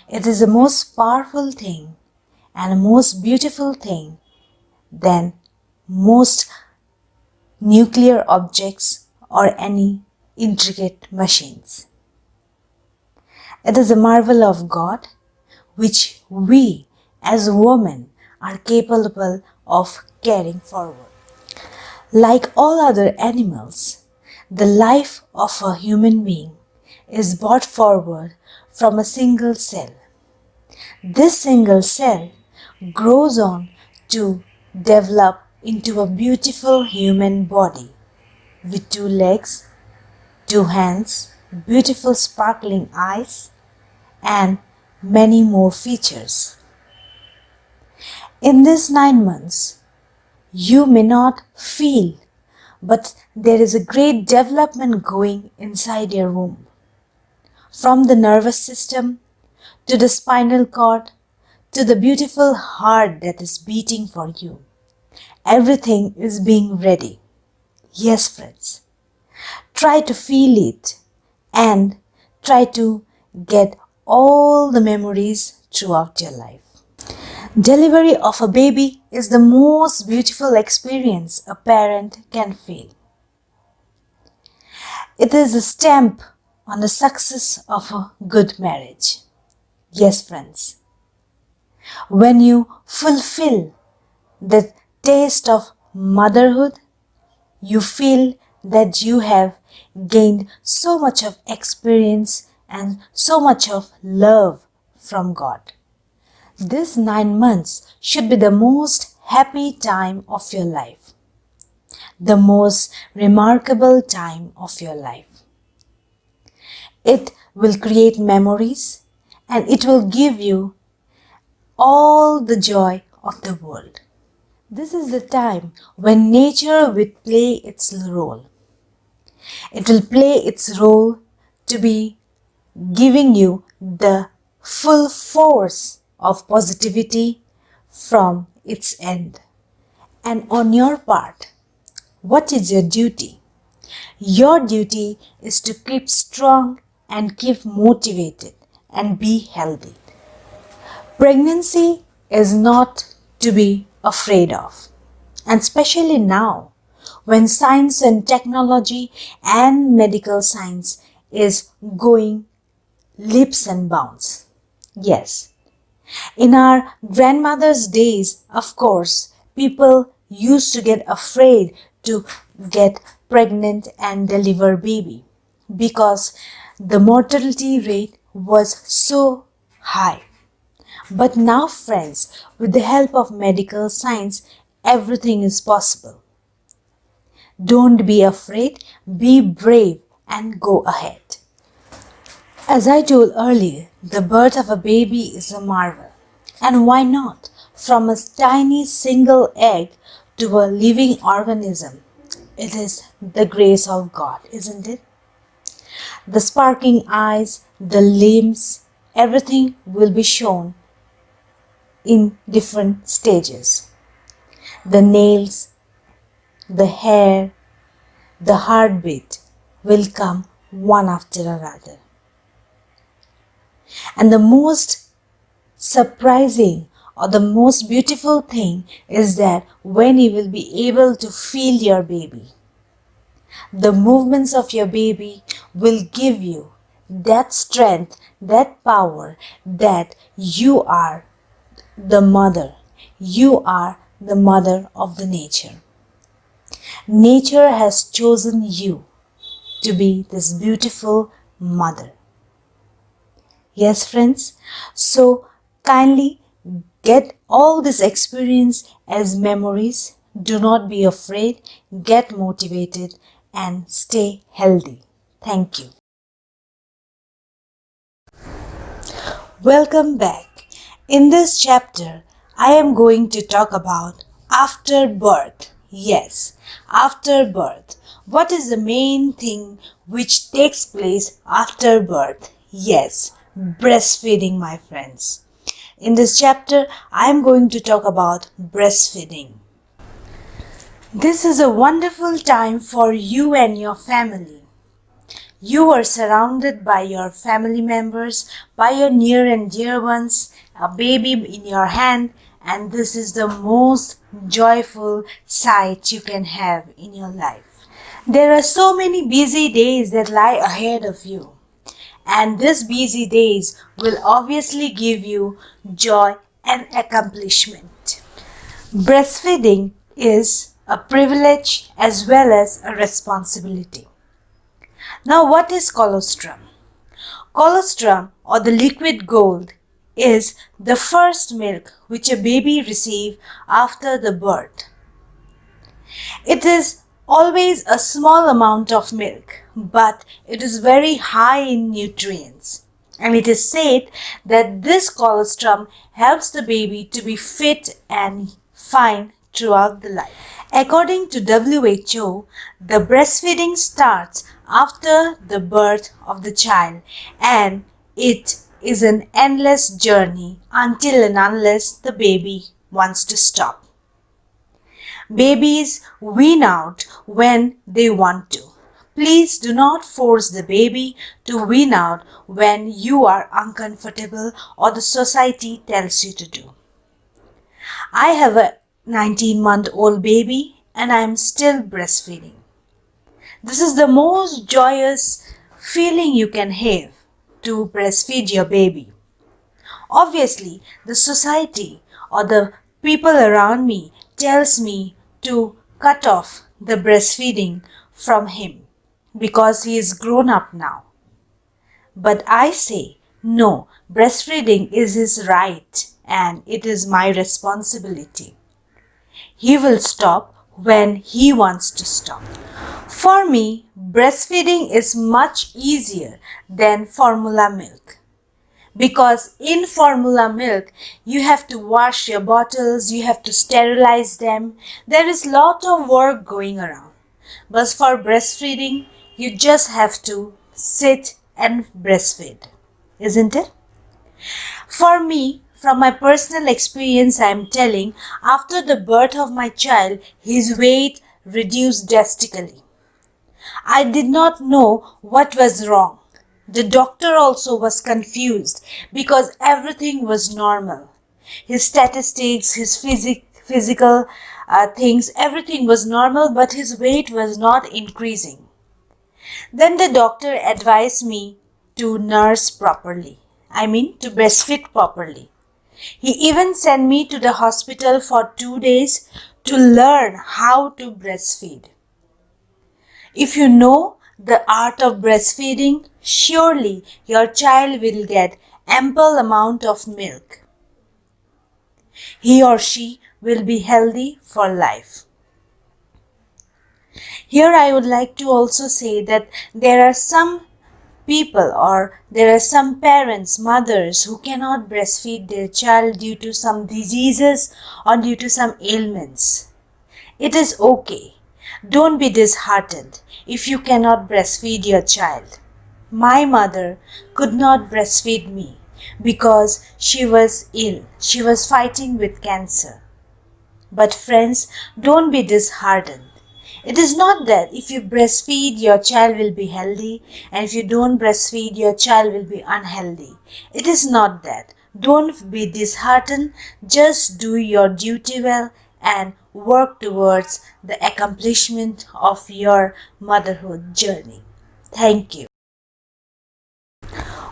It is the most powerful thing and the most beautiful thing than most nuclear objects or any intricate machines. It is a marvel of God which we as women are capable of carrying forward. Like all other animals, the life of a human being is brought forward from a single cell. This single cell grows on to develop into a beautiful human body with 2 legs, 2 hands, beautiful sparkling eyes, and many more features. In these 9 months, you may not feel, but there is a great development going inside your womb. From the nervous system to the spinal cord to the beautiful heart that is beating for you. Everything is being ready. Yes, friends. Try to feel it and try to get all the memories throughout your life. Delivery of a baby is the most beautiful experience a parent can feel. It is a stamp on the success of a good marriage. Yes, friends. When you fulfill the taste of motherhood, you feel that you have gained so much of experience and so much of love from God. This 9 months should be the most happy time of your life, the most remarkable time of your life. It will create memories and it will give you all the joy of the world. This is the time when nature will play its role. It will play its role to be giving you the full force of positivity from its end. And on your part, what is your duty? Your duty is to keep strong and keep motivated and be healthy. Pregnancy is not to be afraid of. And especially now, when science and technology and medical science is going leaps and bounds. Yes, in our grandmother's days, of course, people used to get afraid to get pregnant and deliver baby because the mortality rate was so high. But now, friends, with the help of medical science, everything is possible. Don't be afraid, be brave and go ahead. As I told earlier, the birth of a baby is a marvel. And why not? From a tiny single egg to a living organism, it is the grace of God, isn't it? The sparkling eyes, the limbs, everything will be shown in different stages. The nails, the hair, the heartbeat will come one after another. And the most surprising or the most beautiful thing is that when you will be able to feel your baby, the movements of your baby will give you that strength, that power that you are the mother. You are the mother of the nature. Nature has chosen you to be this beautiful mother. Yes, friends. So kindly get all this experience as memories. Do not be afraid. Get motivated and stay healthy. Thank you. Welcome back. In this chapter, I am going to talk about after birth. Yes, after birth. What is the main thing which takes place after birth? Yes, breastfeeding, my friends. In this chapter, I am going to talk about breastfeeding. This is a wonderful time for you and your family. You are surrounded by your family members, by your near and dear ones, a baby in your hand, and this is the most joyful sight you can have in your life. There are so many busy days that lie ahead of you, and these busy days will obviously give you joy and accomplishment. Breastfeeding is a privilege as well as a responsibility. Now, what is colostrum? Colostrum, or the liquid gold, is the first milk which a baby receives after the birth. It is always a small amount of milk, but it is very high in nutrients. And it is said that this colostrum helps the baby to be fit and fine throughout the life. According to WHO, the breastfeeding starts after the birth of the child, and it is an endless journey until and unless the baby wants to stop. Babies wean out when they want to. Please do not force the baby to wean out when you are uncomfortable or the society tells you to do. I have a 19-month-old baby and I am still breastfeeding. This is the most joyous feeling you can have, to breastfeed your baby. Obviously, the society or the people around me tells me to cut off the breastfeeding from him because he is grown up now. But I say, no, breastfeeding is his right and it is my responsibility. He will stop when he wants to stop. For me, breastfeeding is much easier than formula milk Because in formula milk, you have to wash your bottles, you have to sterilize them. There is lot of work going around. But for breastfeeding, you just have to sit and breastfeed, isn't it? For me, from my personal experience, I am telling, after the birth of my child, his weight reduced drastically. I did not know what was wrong. The doctor also was confused because everything was normal. His statistics, his physical things, everything was normal, but his weight was not increasing. Then the doctor advised me to nurse properly. I mean, to breastfeed properly. He even sent me to the hospital for 2 days to learn how to breastfeed. If you know the art of breastfeeding, surely your child will get ample amount of milk. He or she will be healthy for life. Here I would like to also say that there are some people or there are some parents, mothers who cannot breastfeed their child due to some diseases or due to some ailments. It is okay. Don't be disheartened if you cannot breastfeed your child. My mother could not breastfeed me because she was ill. She was fighting with cancer. But friends, don't be disheartened. It is not that if you breastfeed, your child will be healthy, and if you don't breastfeed, your child will be unhealthy. It is not that. Don't be disheartened. Just do your duty well and work towards the accomplishment of your motherhood journey. Thank you.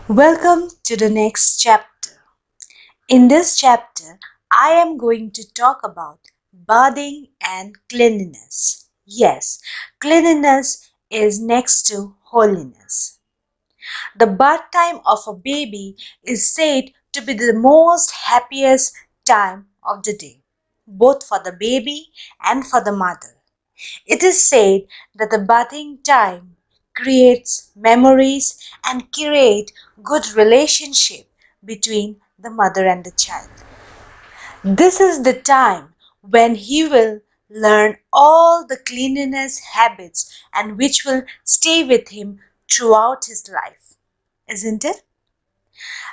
Welcome to the next chapter. In this chapter, I am going to talk about bathing and cleanliness. Yes, cleanliness is next to holiness. The bath time of a baby is said to be the most happiest time of the day, both for the baby and for the mother. It is said that the bathing time creates memories and create good relationship between the mother and the child. This is the time when he will learn all the cleanliness habits and which will stay with him throughout his life, isn't it?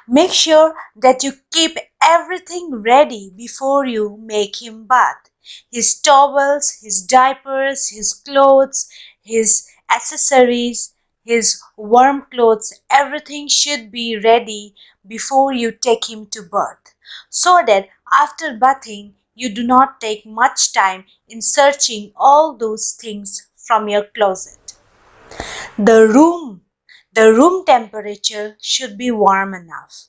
Make sure that you keep everything ready before you make him bath. His towels, his diapers, his clothes, his accessories, his warm clothes, everything should be ready before you take him to bath. So that after bathing, you do not take much time in searching all those things from your closet. The room the room temperature should be warm enough.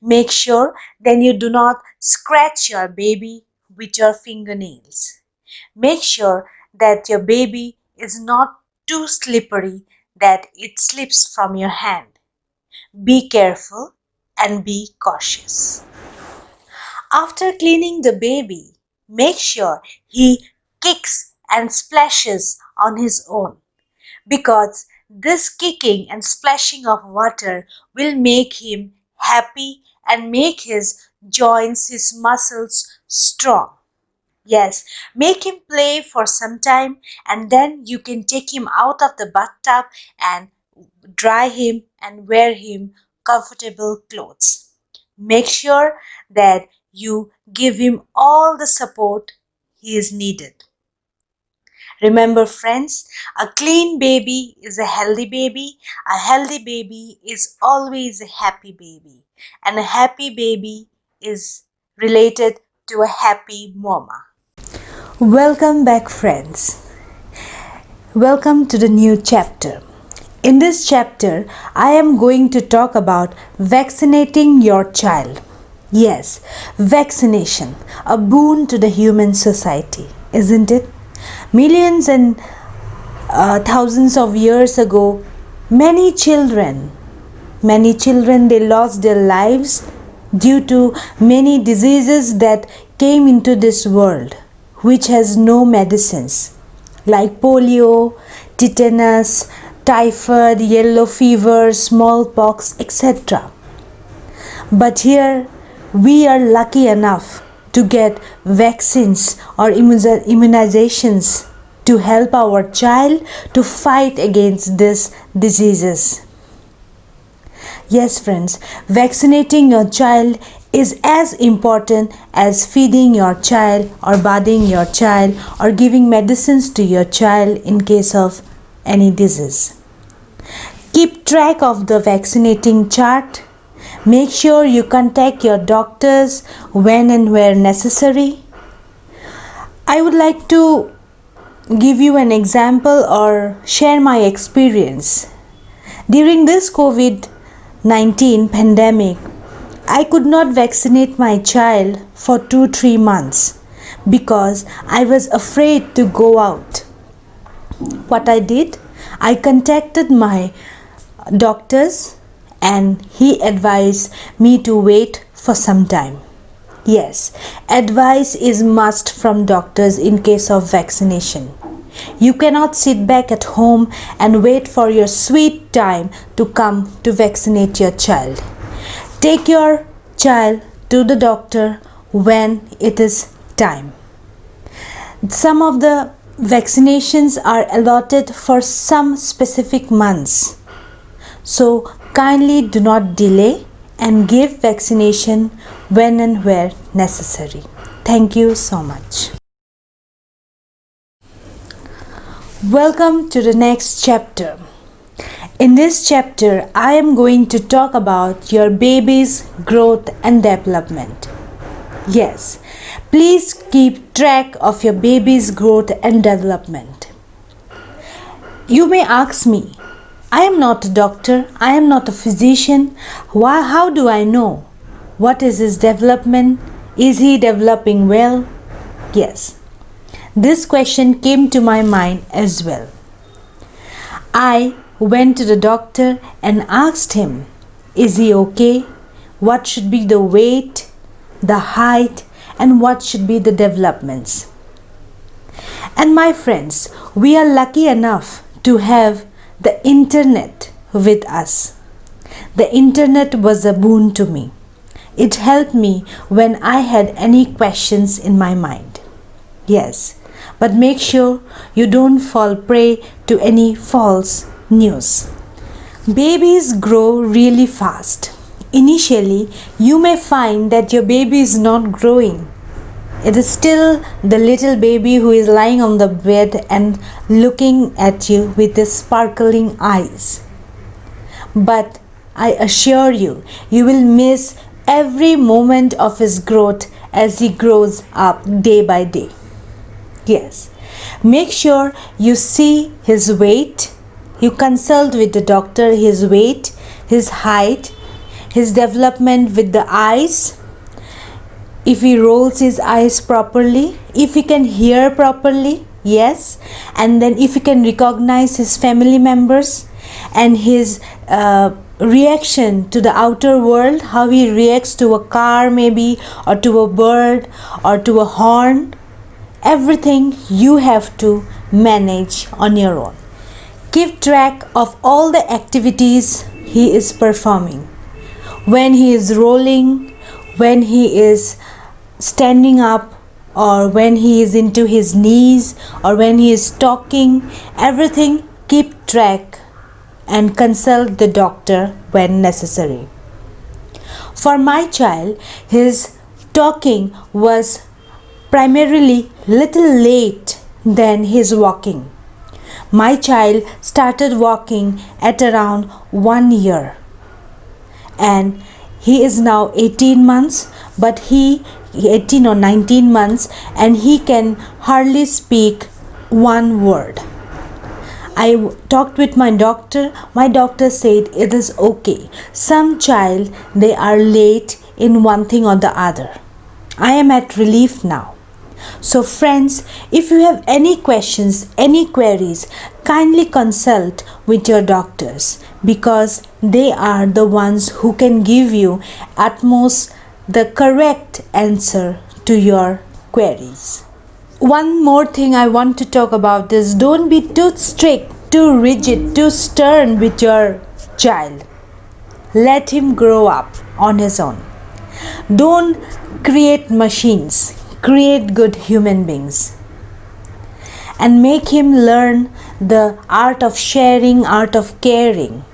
Make sure then you do not scratch your baby with your fingernails. Make sure that your baby is not too slippery that it slips from your hand. Be careful and be cautious. After cleaning the baby, make sure he kicks and splashes on his own, because this kicking and splashing of water will make him happy and make his joints, his muscles strong. Yes, make him play for some time and then you can take him out of the bathtub and dry him and wear him comfortable clothes. Make sure that you give him all the support he is needed. Remember friends, a clean baby is a healthy baby. A healthy baby is always a happy baby. And a happy baby is related to a happy mama. Welcome back friends. Welcome to the new chapter. In this chapter, I am going to talk about vaccinating your child. Yes, vaccination, a boon to the human society, isn't it? Millions and thousands of years ago, many children, they lost their lives due to many diseases that came into this world, which has no medicines, like polio, tetanus, typhoid, yellow fever, smallpox, etc. But here we are lucky enough to get vaccines or immunizations to help our child to fight against these diseases. Yes, friends, vaccinating your child is as important as feeding your child or bathing your child or giving medicines to your child in case of any disease. Keep track of the vaccinating chart. Make sure you contact your doctors when and where necessary. I would like to give you an example or share my experience. During this COVID-19 pandemic, I could not vaccinate my child for 2-3 months because I was afraid to go out. What I did, I contacted my doctors and he advised me to wait for some time. Yes, advice is must from doctors in case of vaccination. You cannot sit back at home and wait for your sweet time to come to vaccinate your child. Take your child to the doctor when it is time. Some of the vaccinations are allotted for some specific months. So kindly do not delay and give vaccination when and where necessary. Thank you so much. Welcome to the next chapter. In this chapter, I am going to talk about your baby's growth and development. Yes, please keep track of your baby's growth and development. You may ask me, I am not a doctor, I am not a physician. How do I know? What is his development? Is he developing well? Yes, this question came to my mind as well. I went to the doctor and asked him, is he okay? What should be the weight, the height, and what should be the developments? And my friends, we are lucky enough to have the internet with us. The internet was a boon to me. It helped me when I had any questions in my mind. Yes, but make sure you don't fall prey to any false news. Babies grow really fast. Initially, you may find that your baby is not growing. It is still the little baby who is lying on the bed and looking at you with his sparkling eyes. But I assure you, you will miss every moment of his growth as he grows up day by day. Yes, make sure you see his weight. You consult with the doctor his weight, his height, his development with the eyes. If he rolls his eyes properly, if he can hear properly, yes, and then if he can recognize his family members and his reaction to the outer world, how he reacts to a car maybe, or to a bird, or to a horn, everything you have to manage on your own. Keep track of all the activities he is performing. When he is rolling, when he is standing up, or when he is into his knees, or when he is talking, everything keep track and consult the doctor when necessary. For my child, his talking was primarily little late than his walking. My child started walking at around 1 year and he is now 18 months, but 18 or 19 months, and he can hardly speak one word. I talked with my doctor. My doctor said it is okay. Some child, they are late in one thing or the other. I am at relief now. So friends, if you have any questions, any queries, kindly consult with your doctors, because they are the ones who can give you at most the correct answer to your queries. One more thing I want to talk about is, don't be too strict, too rigid, too stern with your child. Let him grow up. on his own. Don't create machines, create good human beings. And make him learn the art of sharing, art of caring,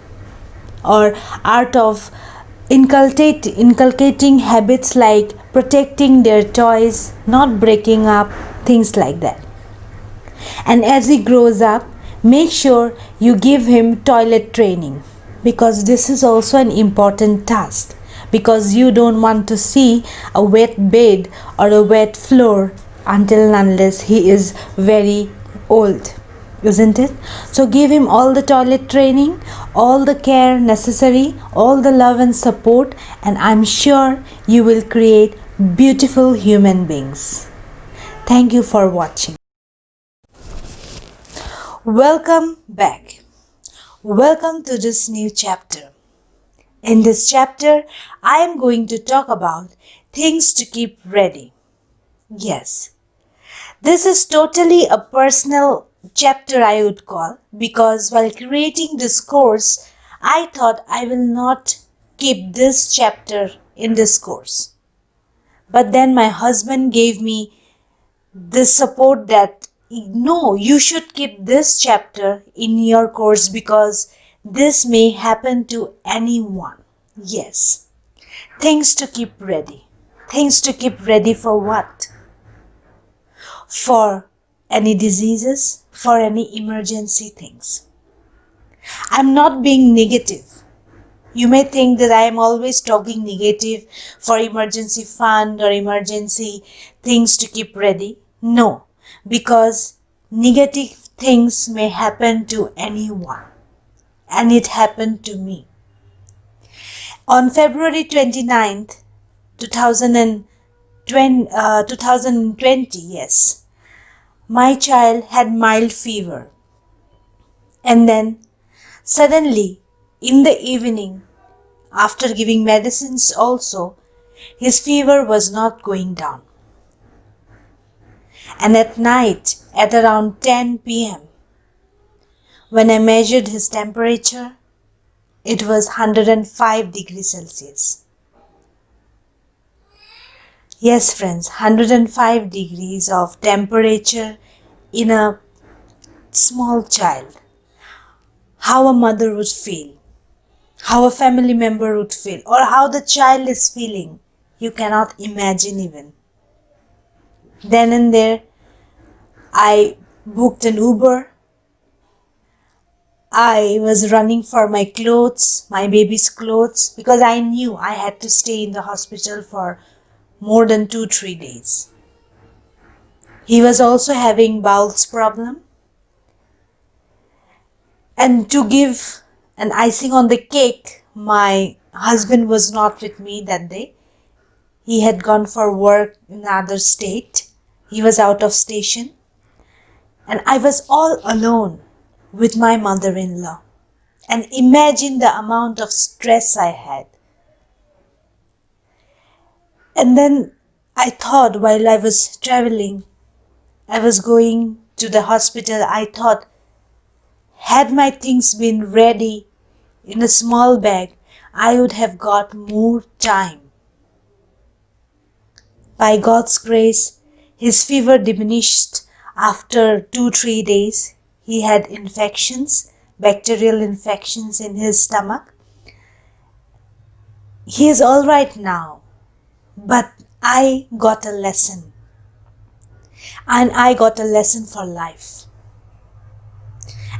or art of inculcating habits like protecting their toys, not breaking up, things like that. And as he grows up, make sure you give him toilet training, because this is also an important task, because you don't want to see a wet bed or a wet floor until and unless he is very old, isn't it? So give him all the toilet training, all the care necessary, all the love and support, and I'm sure you will create beautiful human beings. Thank you for watching. Welcome back. Welcome to this new chapter. In this chapter, I am going to talk about things to keep ready. Yes, this is totally a personal chapter, I would call, because while creating this course, I thought I will not keep this chapter in this course. But then my husband gave me this support that no, you should keep this chapter in your course because this may happen to anyone. Yes, things to keep ready. Things to keep ready for what? For any diseases, for any emergency things. I'm not being negative. You may think that I am always talking negative for emergency fund or emergency things to keep ready. No, because negative things may happen to anyone, and it happened to me. On February 29th, 2020, yes, my child had mild fever, and then suddenly in the evening, after giving medicines also, his fever was not going down. And at night, at around 10 p.m., when I measured his temperature, it was 105 degrees Celsius. Yes, friends, 105 degrees of temperature in a small child. How a mother would feel, how a family member would feel, or how the child is feeling, you cannot imagine even. Then and there, I booked an Uber. I was running for my clothes, my baby's clothes, because I knew I had to stay in the hospital for more than 2-3 days. He was also having bowels problem. And to give an icing on the cake, my husband was not with me that day. He had gone for work in another state. He was out of station. And I was all alone with my mother-in-law. And imagine the amount of stress I had. And then I thought while I was traveling, I was going to the hospital, I thought, had my things been ready in a small bag, I would have got more time. By God's grace, his fever diminished after 2-3 days. He had infections, bacterial infections in his stomach. He is all right now, but I got a lesson. And I got a lesson for life.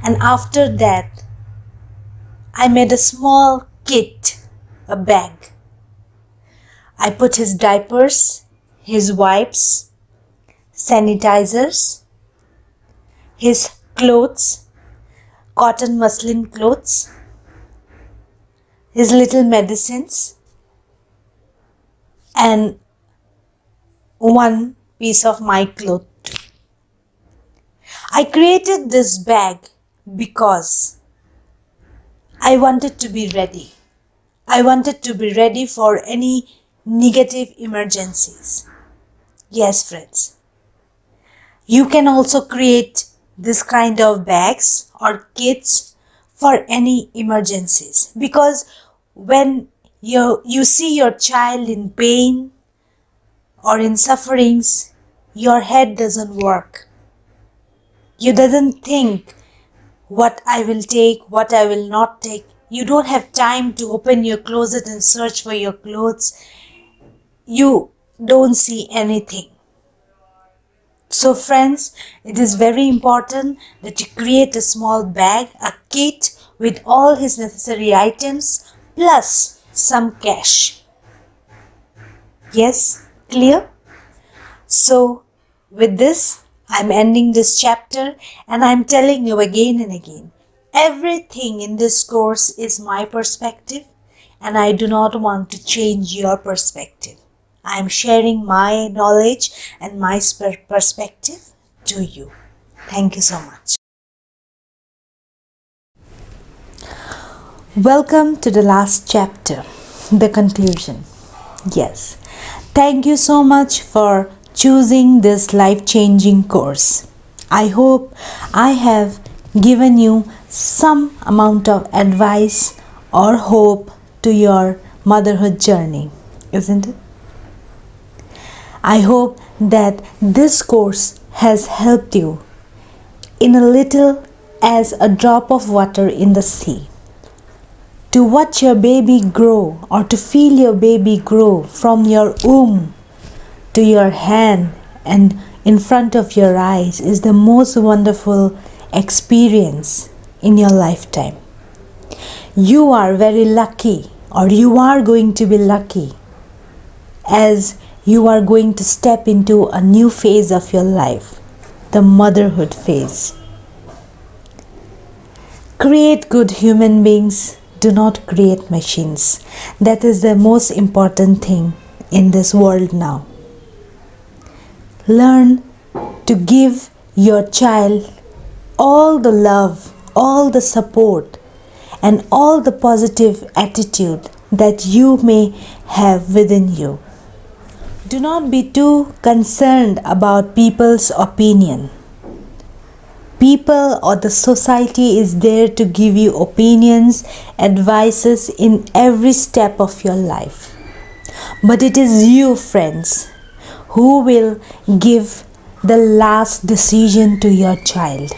And after that, I made a small kit, a bag. I put his diapers, his wipes, sanitizers, his clothes, cotton muslin clothes, his little medicines, and one piece of my cloth. I created this bag because I wanted to be ready. I wanted to be ready for any negative emergencies. Yes, friends. You can also create this kind of bags or kits for any emergencies, because when you see your child in pain or in sufferings, your head doesn't work. You doesn't think what I will take, what I will not take. You don't have time to open your closet and search for your clothes. You don't see anything. So friends, it is very important that you create a small bag, a kit with all his necessary items plus some cash. Yes, clear? So with this, I'm ending this chapter and I'm telling you again and again, everything in this course is my perspective and I do not want to change your perspective. I am sharing my knowledge and my perspective to you. Thank you so much. Welcome to the last chapter, the conclusion. Yes, thank you so much for choosing this life-changing course. I hope I have given you some amount of advice or hope to your motherhood journey, isn't it? I hope that this course has helped you in a little as a drop of water in the sea. To watch your baby grow or to feel your baby grow from your womb to your hand and in front of your eyes is the most wonderful experience in your lifetime. You are very lucky, or you are going to be lucky, as you are going to step into a new phase of your life, the motherhood phase. Create good human beings, do not create machines. That is the most important thing in this world now. Learn to give your child all the love, all the support, and all the positive attitude that you may have within you. Do not be too concerned about people's opinion. People or the society is there to give you opinions, advices in every step of your life. But it is you, friends, who will give the last decision to your child.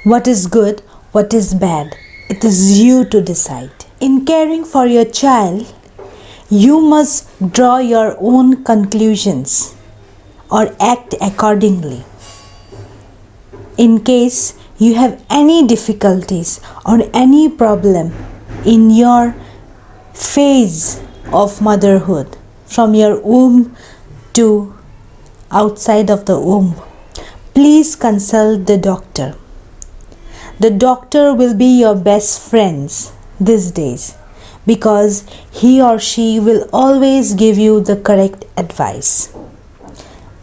What is good, what is bad, it is you to decide. In caring for your child, you must draw your own conclusions or act accordingly. In case you have any difficulties or any problem in your phase of motherhood, from your womb to outside of the womb, please consult the doctor. The doctor will be your best friends these days because he or she will always give you the correct advice.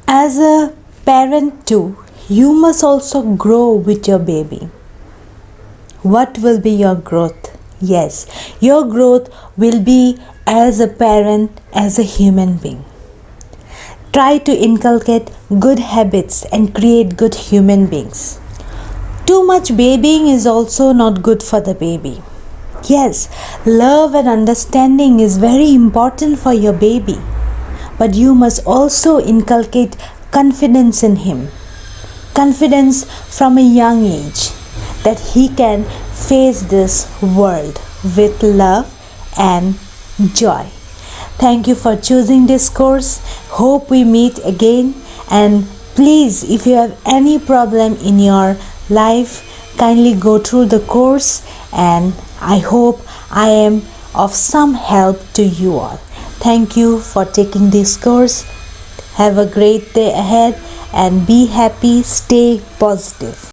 As a parent too, you must also grow with your baby. What will be your growth? Yes, your growth will be as a parent, as a human being. Try to inculcate good habits and create good human beings. Too much babying is also not good for the baby. Yes, love and understanding is very important for your baby, but you must also inculcate confidence in him. Confidence from a young age that he can face this world with love and joy. Thank you for choosing this course. Hope we meet again, and please, if you have any problem in your life, kindly go through the course, and I hope I am of some help to you all. Thank you for taking this course. Have a great day ahead and be happy, stay positive.